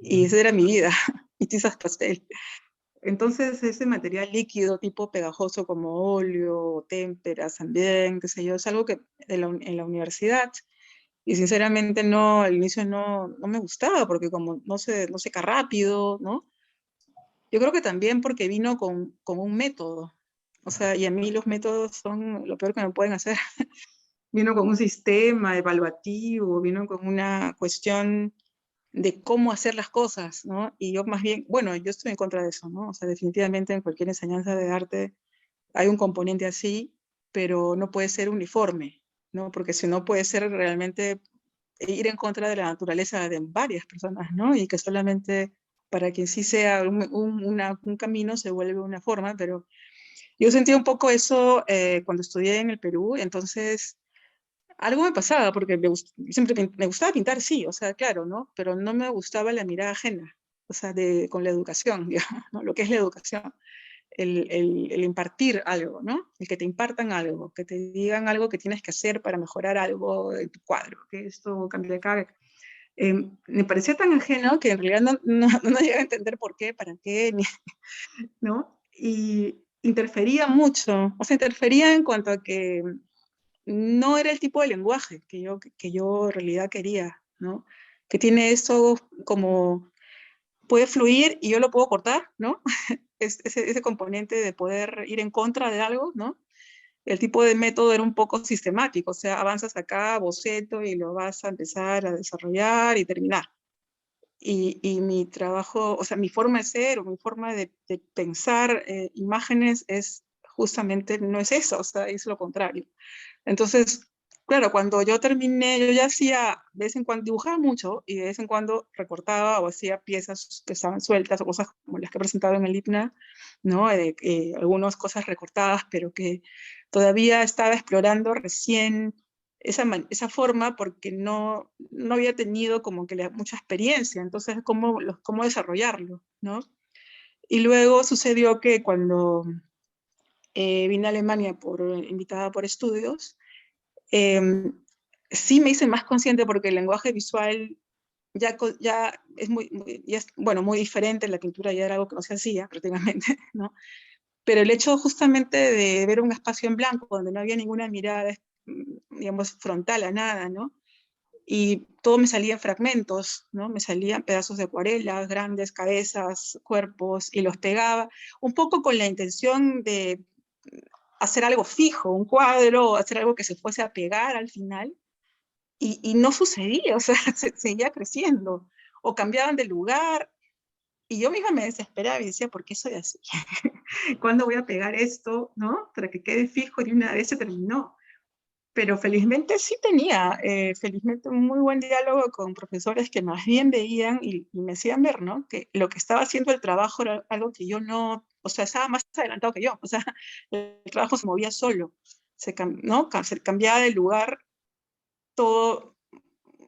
y esa era mi vida, y tizas pastel. Entonces ese material líquido tipo pegajoso como óleo, témperas también, qué sé yo, es algo que en la universidad, y sinceramente no, al inicio no me gustaba porque como no seca rápido, ¿no? Yo creo que también porque vino con un método, o sea, y a mí los métodos son lo peor que me pueden hacer. Vino con un sistema evaluativo, vino con una cuestión de cómo hacer las cosas, ¿no? Y yo más bien, bueno, yo estoy en contra de eso, ¿no? O sea, definitivamente en cualquier enseñanza de arte hay un componente así, pero no puede ser uniforme, ¿no? Porque si no puede ser realmente ir en contra de la naturaleza de varias personas, ¿no? Y que solamente para quien sí sea un camino se vuelve una forma, pero yo sentí un poco eso cuando estudié en el Perú, entonces algo me pasaba, porque siempre me gustaba pintar, sí, o sea, claro, ¿no? Pero no me gustaba la mirada ajena, o sea, con la educación, digamos, ¿no? Lo que es la educación, el impartir algo, ¿no? El que te impartan algo, que te digan algo que tienes que hacer para mejorar algo en tu cuadro, que esto cambia de acá. Me parecía tan ajeno que en realidad no llegué a entender por qué, para qué, ¿no? Y interfería mucho, o sea, interfería en cuanto a que no era el tipo de lenguaje que yo en realidad quería, ¿no? Que tiene eso como, puede fluir y yo lo puedo cortar, ¿no? Ese componente de poder ir en contra de algo, ¿no? El tipo de método era un poco sistemático, o sea, avanzas acá, boceto, y lo vas a empezar a desarrollar y terminar. Y mi trabajo, o sea, mi forma de ser o mi forma de pensar imágenes es justamente, no es eso, o sea, es lo contrario. Entonces, claro, cuando yo terminé, yo ya hacía, de vez en cuando dibujaba mucho y de vez en cuando recortaba o hacía piezas que estaban sueltas o cosas como las que he presentado en el IPNA, ¿no? Algunas cosas recortadas, pero que todavía estaba explorando recién esa forma porque no había tenido como que mucha experiencia, entonces cómo desarrollarlo, ¿no? Y luego sucedió que cuando vine a Alemania invitada por estudios, sí me hice más consciente porque el lenguaje visual ya es bueno, muy diferente, la pintura ya era algo que no se hacía prácticamente, ¿no? Pero el hecho justamente de ver un espacio en blanco donde no había ninguna mirada, digamos, frontal a nada, ¿no? Y todo me salía en fragmentos, ¿no? Me salían pedazos de acuarelas, grandes cabezas, cuerpos, y los pegaba, un poco con la intención de hacer algo fijo, un cuadro, hacer algo que se fuese a pegar al final, y no sucedía, o sea, seguía creciendo, o cambiaban de lugar, y yo misma me desesperaba y decía, ¿por qué soy así? ¿Cuándo voy a pegar esto, no? Para que quede fijo, y una vez se terminó. Pero felizmente sí tenía, felizmente un muy buen diálogo con profesores que más bien veían y me hacían ver, ¿no? Que lo que estaba haciendo el trabajo era algo que yo no, o sea, estaba más adelantado que yo, o sea, el trabajo se movía solo, ¿no? Se cambiaba de lugar todo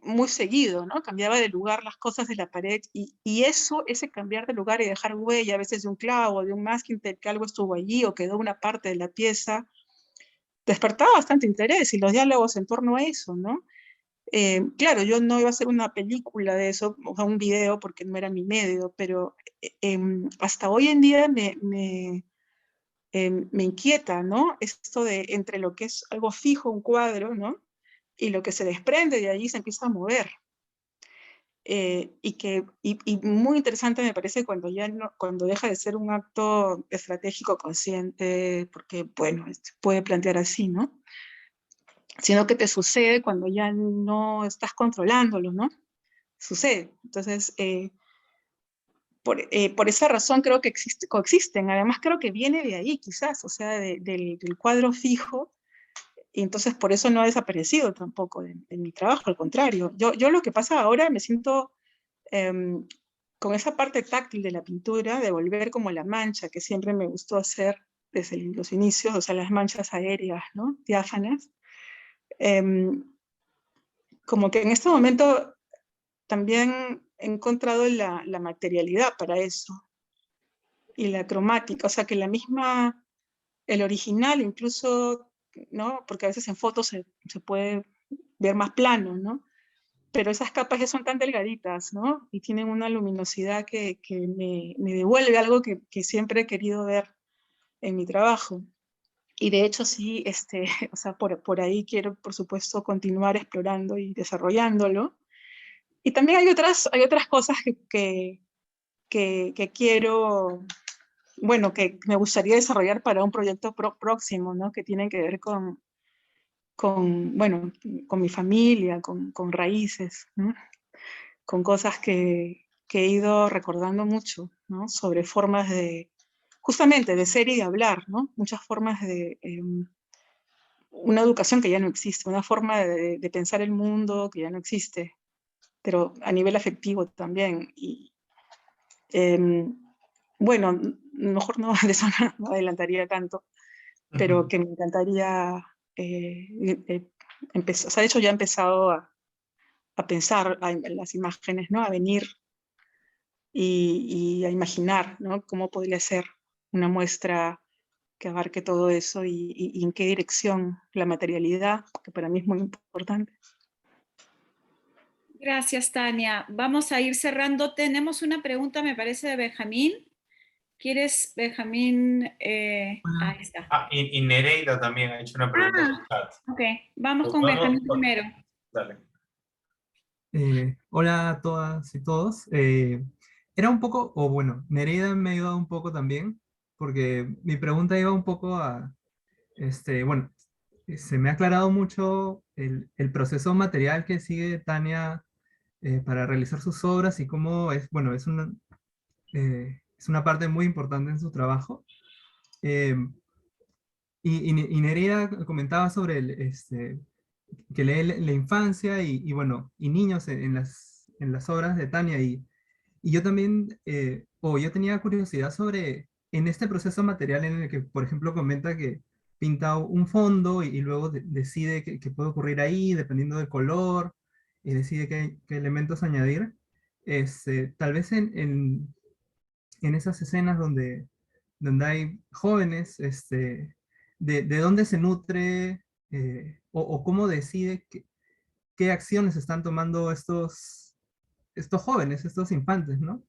muy seguido, ¿no? Cambiaba de lugar las cosas de la pared y eso, ese cambiar de lugar y dejar huella, a veces de un clavo, de un masking tape, que algo estuvo allí o quedó una parte de la pieza, despertaba bastante interés y los diálogos en torno a eso, ¿no? Claro, yo no iba a hacer una película de eso, o sea, un video, porque no era mi medio, pero hasta hoy en día me inquieta, ¿no? Esto de entre lo que es algo fijo, un cuadro, ¿no? Y lo que se desprende de allí se empieza a mover. Y muy interesante me parece cuando ya no, cuando deja de ser un acto estratégico consciente, porque, bueno, se puede plantear así, ¿no? Sino que te sucede cuando ya no estás controlándolo, ¿no? Sucede. Entonces, por esa razón creo que coexisten. Además, creo que viene de ahí, quizás, o sea, del cuadro fijo, y entonces por eso no ha desaparecido tampoco de mi trabajo, al contrario. Yo lo que pasa ahora me siento con esa parte táctil de la pintura, de volver como la mancha que siempre me gustó hacer desde los inicios, o sea, las manchas aéreas, ¿no? Diáfanas. Como que en este momento también he encontrado la materialidad para eso y la cromática, o sea que el original incluso, ¿no? Porque a veces en fotos se puede ver más plano, ¿no? pero esas capas ya son tan delgaditas, ¿no? Y tienen una luminosidad que me devuelve algo que siempre he querido ver en mi trabajo. Y de hecho sí, o sea, por ahí quiero, por supuesto, continuar explorando y desarrollándolo. Y también hay otras cosas que quiero, bueno, que me gustaría desarrollar para un proyecto próximo, ¿no? Que tienen que ver bueno, con mi familia, con raíces, ¿no? Con cosas que he ido recordando mucho, ¿no? Sobre formas justamente, de ser y de hablar, ¿no? Muchas formas de una educación que ya no existe, una forma de pensar el mundo que ya no existe, pero a nivel afectivo también. Y bueno, mejor no, de eso no adelantaría tanto, pero que me encantaría empezar, o sea, de hecho ya he empezado a pensar en las imágenes, ¿no? A venir y a imaginar, ¿no? Cómo podría ser una muestra que abarque todo eso y en qué dirección la materialidad, que para mí es muy importante. Gracias, Tania. Vamos a ir cerrando. Tenemos una pregunta, me parece, de Benjamín. ¿Quieres, Benjamín? Ahí está. Y Nereida también ha hecho una pregunta en el chat. Ok, vamos con Vamos Benjamín primero. Dale. Hola a todas y todos. Era un poco, o bueno, Nereida me ha ayudado un poco también, porque mi pregunta iba un poco a, bueno, se me ha aclarado mucho el proceso material que sigue Tania para realizar sus obras y cómo es, bueno, es una parte muy importante en su trabajo. Eh, y Nereida comentaba sobre que lee la infancia y bueno, y niños en las obras de Tania. Y yo también, o yo tenía curiosidad sobre, en este proceso material en el que, por ejemplo, comenta que pinta un fondo y luego decide qué puede ocurrir ahí, dependiendo del color, y decide qué elementos añadir. Tal vez en esas escenas donde hay jóvenes, de dónde se nutre o cómo decide qué acciones están tomando estos jóvenes, estos infantes, ¿no?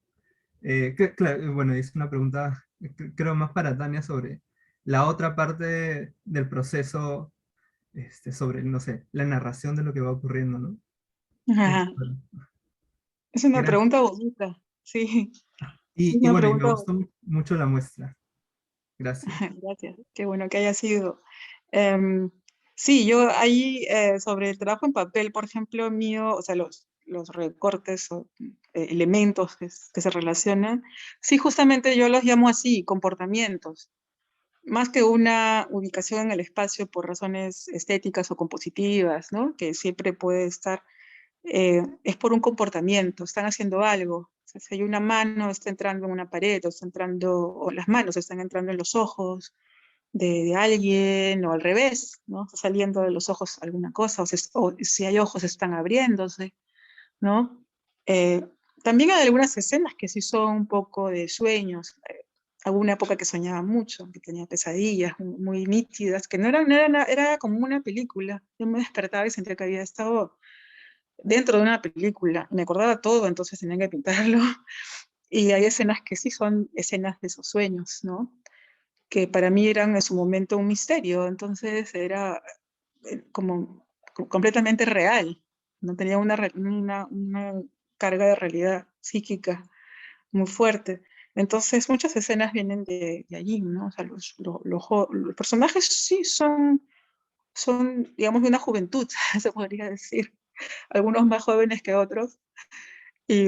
Claro, bueno, es una pregunta, creo, más para Tania sobre la otra parte del proceso, sobre, no sé, la narración de lo que va ocurriendo, ¿no? Ajá. Bueno, Es una gracias. pregunta bonita, sí. Es Y una bueno, y me pregunta gustó mucho la muestra. Gracias. Gracias, qué bueno que haya sido. Em, sí, yo ahí sobre el trabajo en papel, por ejemplo, mío, o sea, los recortes o elementos que se relacionan, sí, justamente yo los llamo así, comportamientos, más que una ubicación en el espacio por razones estéticas o compositivas, ¿no? Que siempre puede estar, es por un comportamiento, están haciendo algo. O sea, si hay una mano, está entrando en una pared, o está entrando, o las manos están entrando en los ojos, de alguien o al revés, ¿no? Está saliendo de los ojos alguna cosa, o si hay ojos están abriéndose, ¿no? Eh, También hay algunas escenas que sí son un poco de sueños. Alguna época que soñaba mucho, que tenía pesadillas muy nítidas, que era como una película. Yo me despertaba y sentía que había estado dentro de una película. Me acordaba todo, entonces tenía que pintarlo. Y hay escenas que sí son escenas de esos sueños, ¿no? Que para mí eran en su momento un misterio, entonces era como completamente real, no tenía una carga de realidad psíquica muy fuerte. Entonces muchas escenas vienen de allí, ¿no? O sea, los personajes sí son, digamos, de una juventud, se podría decir, algunos más jóvenes que otros. Y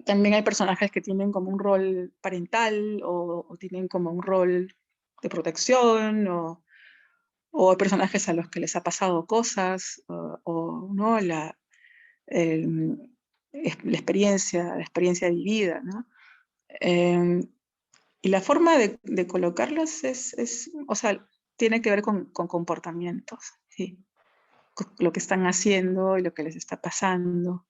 también hay personajes que tienen como un rol parental o tienen como un rol de protección o hay personajes a los que les ha pasado cosas ¿no? El- la experiencia vivida, ¿no? Eh, y la forma de colocarlos o sea, tiene que ver con comportamientos, ¿sí? Con lo que están haciendo y lo que les está pasando.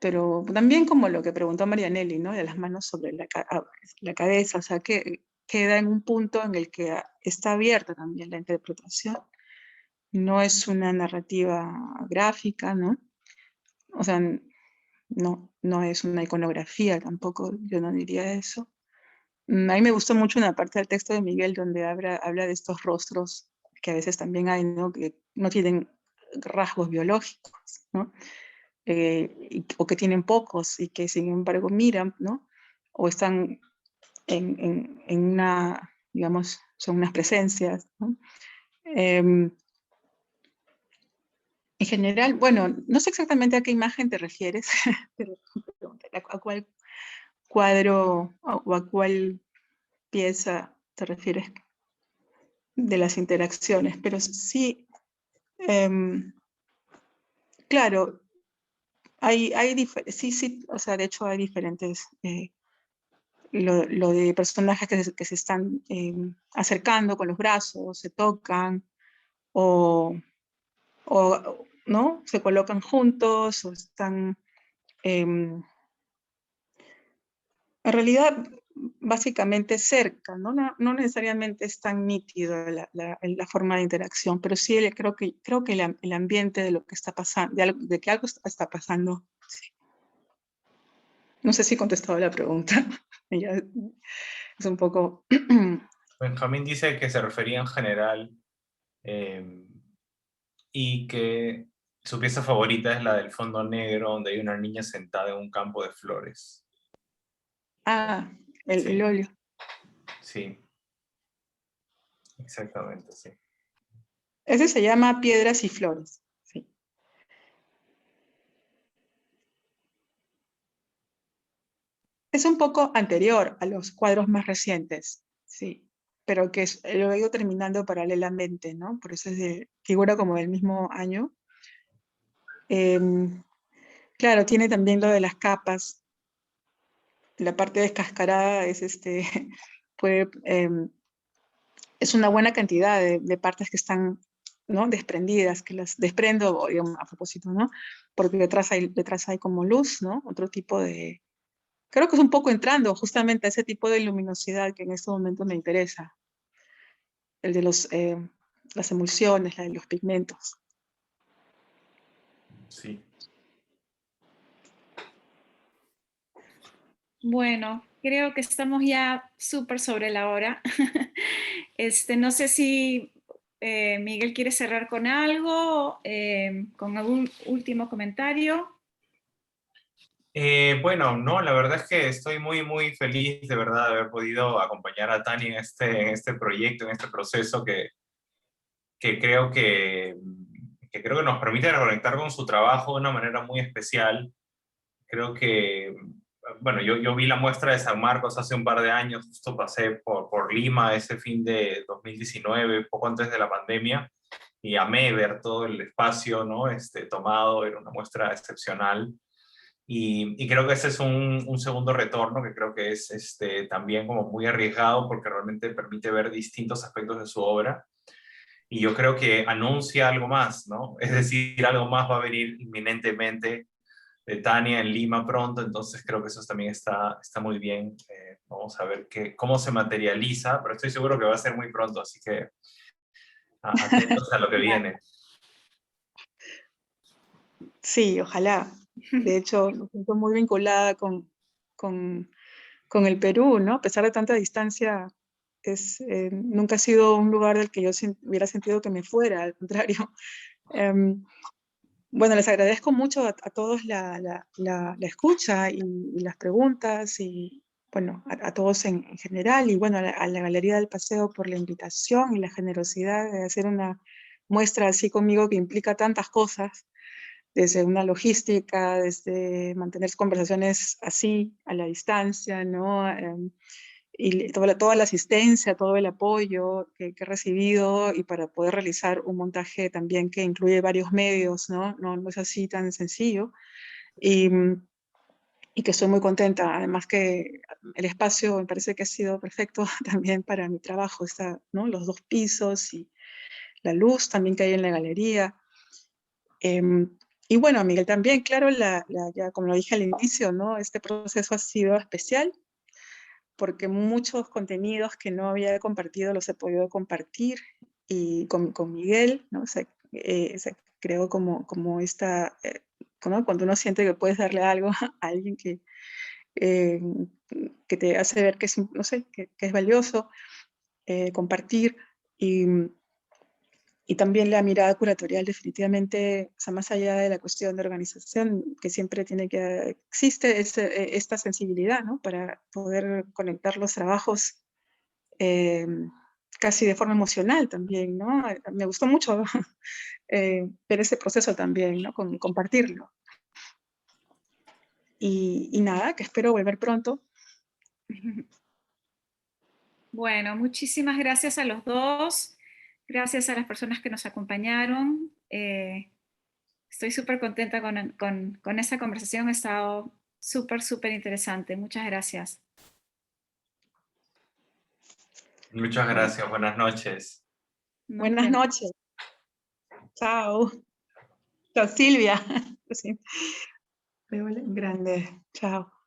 Pero también como lo que preguntó Marianelli, ¿no? De las manos sobre la cabeza, o sea, que queda en un punto en el que está abierta también la interpretación. No es una narrativa gráfica, ¿no? o sea, no es una iconografía tampoco, yo no diría eso. A mí me gustó mucho una parte del texto de Miguel donde habla de estos rostros que a veces también hay, ¿no? Que no tienen rasgos biológicos, ¿no? O que tienen pocos y que sin embargo miran, ¿no? O están en una, digamos, son unas presencias, ¿no? En general, bueno, no sé exactamente a qué imagen te refieres, pero a cuál cuadro o a cuál pieza te refieres de las interacciones, pero sí, claro, sí, o sea, de hecho hay diferentes, lo de personajes que se están acercando con los brazos, se tocan, o, ¿no? Se colocan juntos, o están, en realidad, básicamente cerca, ¿no? No necesariamente es tan nítido la forma de interacción, pero sí creo que el ambiente de lo que está pasando, de que algo está pasando. Sí. No sé si he contestado la pregunta. Ya es un poco... Benjamín dice que se refería en general eh, y que su pieza favorita es la del fondo negro, donde hay una niña sentada en un campo de flores. Ah, el Sí, óleo. sí, exactamente, sí. Ese se llama Piedras y Flores. Sí. Es un poco anterior a los cuadros más recientes, sí, pero que lo he ido terminando paralelamente, ¿no? Por eso figura como del mismo año. Em, claro, tiene también lo de las capas. La parte descascarada es puede, es una buena cantidad de partes que están, ¿no? Desprendidas, que las desprendo, digamos, a propósito, ¿no? Porque detrás hay como luz, ¿no? Otro tipo de... Creo que es un poco entrando justamente a ese tipo de luminosidad que en este momento me interesa, el de las emulsiones, la de los pigmentos. Sí. Bueno, creo que estamos ya súper sobre la hora. No sé si Miguel quiere cerrar con algo, con algún último comentario. Bueno, no, la verdad es que estoy muy, muy feliz de verdad de haber podido acompañar a Tani en este proyecto, en este proceso que creo que creo que nos permite reconectar con su trabajo de una manera muy especial. Creo que, bueno, yo vi la muestra de San Marcos hace un par de años, justo pasé por Lima ese fin de 2019, poco antes de la pandemia, y amé ver todo el espacio, ¿no? Tomado, era una muestra excepcional. Y creo que ese es un segundo retorno que creo que es también como muy arriesgado porque realmente permite ver distintos aspectos de su obra. Y yo creo que anuncia algo más, ¿no? Es decir, algo más va a venir inminentemente de Tania en Lima pronto, entonces creo que eso también está muy bien. Vamos a ver cómo se materializa, pero estoy seguro que va a ser muy pronto, así que atentos a lo que viene. Sí, ojalá. De hecho, me siento muy vinculada con, con el Perú, ¿no? A pesar de tanta distancia, nunca ha sido un lugar del que yo hubiera sentido que me fuera, al contrario. Em, bueno, les agradezco mucho a todos la escucha y las preguntas y, bueno, a todos en general y, bueno, a la Galería del Paseo por la invitación y la generosidad de hacer una muestra así conmigo que implica tantas cosas, desde una logística, desde mantener conversaciones así, a la distancia, ¿no? Y toda la asistencia, todo el apoyo que he recibido y para poder realizar un montaje también que incluye varios medios, ¿no? No es así tan sencillo. Y, y que estoy muy contenta. Además que el espacio me parece que ha sido perfecto también para mi trabajo, ¿no? Los dos pisos y la luz también que hay en la galería. Y bueno, Miguel, también, claro, ya como lo dije al inicio, ¿no? Este proceso ha sido especial porque muchos contenidos que no había compartido los he podido compartir y con Miguel, ¿no? Se creó como esta ¿no? Cuando uno siente que puedes darle algo a alguien eh, que te hace ver que es, no sé, que es valioso, compartir, y también la mirada curatorial definitivamente, o sea, más allá de la cuestión de organización, que siempre existe esta sensibilidad, ¿no? Para poder conectar los trabajos casi de forma emocional también, ¿no? Me gustó mucho ver ese proceso también, ¿no? Compartirlo. Y nada, que espero volver pronto. Bueno, muchísimas gracias a los dos. Gracias a las personas que nos acompañaron. Estoy súper contenta con esta conversación. Ha estado súper interesante. Muchas gracias. Muchas gracias, buenas noches. Nos Buenas vemos. noches. Chao. Chao, Silvia. Sí. Grande. Chao.